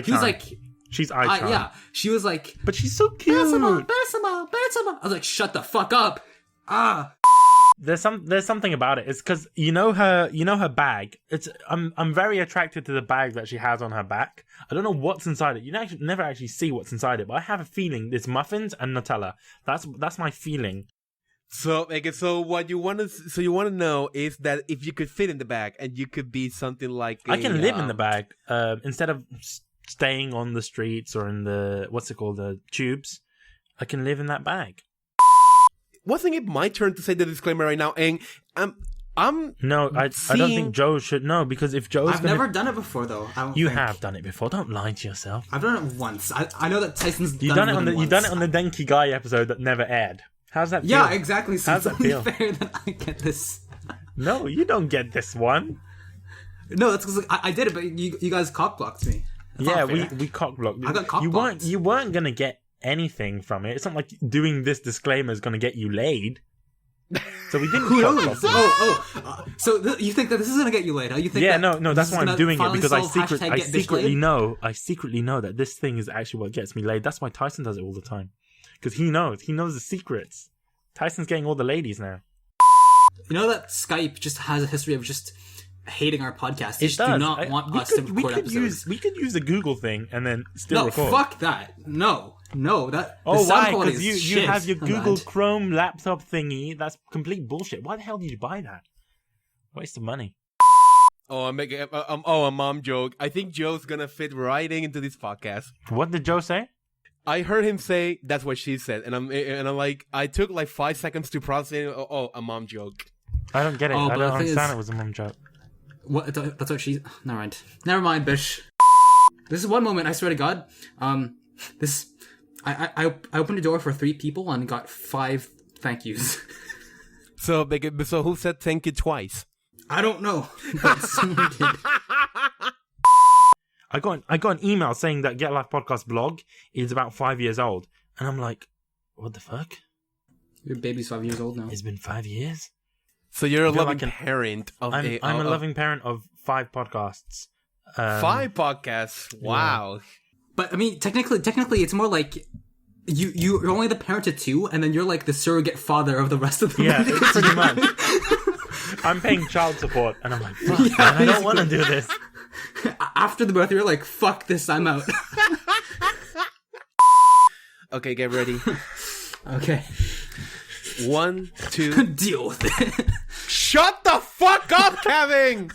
B: he was like.
C: She's Ai-chan.
B: Yeah, she was like.
C: But she's so cute.
B: Bersama. I was like, shut the fuck up.
C: There's something about it. It's because you know her bag. I'm very attracted to the bag that she has on her back. I don't know what's inside it. You never actually see what's inside it, but I have a feeling it's muffins and Nutella. That's my feeling.
A: So what you want to know is that if you could fit in the bag and you could be something like
C: I can live in the bag instead of staying on the streets or in the the tubes. I can live in that bag.
A: Wasn't it my turn to say the disclaimer right now? And I don't
C: think Joe should know, because if Joe's
B: I've never done it before though.
C: You have done it before. Don't lie to yourself.
B: I've done it once. I know that Tyson's
C: You've done it on the Denki Guy episode that never aired. How's that feel?
B: Yeah, exactly. So
C: How's
B: it's
C: that
B: only
C: feel?
B: fair that I get this.
C: No, you don't get this one.
B: No, that's because I did it, but you guys cockblocked me. That's
C: Yeah,
B: not fair.
C: we cockblocked.
B: I got cockblocked.
C: You weren't gonna get anything from it. It's not like doing this disclaimer is gonna get you laid. So we didn't.
B: Who knows?
C: cockblock.
B: So you think that this is gonna get you later? You think?
C: Yeah,
B: that
C: no, that's
B: this is
C: why I'm
B: gonna
C: doing it,
B: finally
C: because I
B: solve
C: secretly
B: #GetBitchLaid?
C: I secretly know that this thing is actually what gets me laid. That's why Tyson does it all the time, because he knows the secrets. Tyson's getting all the ladies now.
B: You know that Skype just has a history of just hating our podcast. They
C: It
B: just
C: does.
B: do not want us to record episodes.
C: We could use the Google thing and then still
B: No,
C: record.
B: fuck that. No, that.
C: Oh,
B: the sound
C: why?
B: quality
C: Because
B: is
C: you
B: shit
C: have your
B: on
C: Google
B: that.
C: Chrome laptop thingy. That's complete bullshit. Why the hell did you buy that? Waste of money.
A: Oh, I'm making a mom joke. I think Joe's gonna fit right into this podcast.
C: What did Joe say?
A: I heard him say that's what she said, and I'm like, I took like 5 seconds to process it. Oh, a mom joke.
C: I don't get it.
B: Oh,
C: I
B: but
C: don't
B: the thing
C: understand
B: is-
C: it was a mum joke.
B: What? That's what she. Never mind, bish. This is one moment. I swear to God. This. I opened the door for 3 people and got 5 thank yous.
A: So who said thank you twice?
B: I don't know, but someone did.
C: I got an email saying that Get Life Podcast blog is about 5 years old, and I'm like, what the fuck?
B: Your baby's 5 years old now.
C: It's been 5 years.
A: So you're a
C: feel
A: loving
C: like
A: parent of
C: I'm a loving parent of 5 podcasts.
A: 5 podcasts. Wow.
B: But I mean, technically, it's more like you're only the parent to 2, and then you're like the surrogate father of the rest of them.
C: Yeah, pretty much. I'm paying child support, and I'm like, fuck, man, I don't want to do this.
B: After the birth, you're like, fuck this, I'm out.
A: Okay, get ready.
B: Okay.
A: 1, 2.
B: Deal with it.
A: Shut the fuck up, Kevin!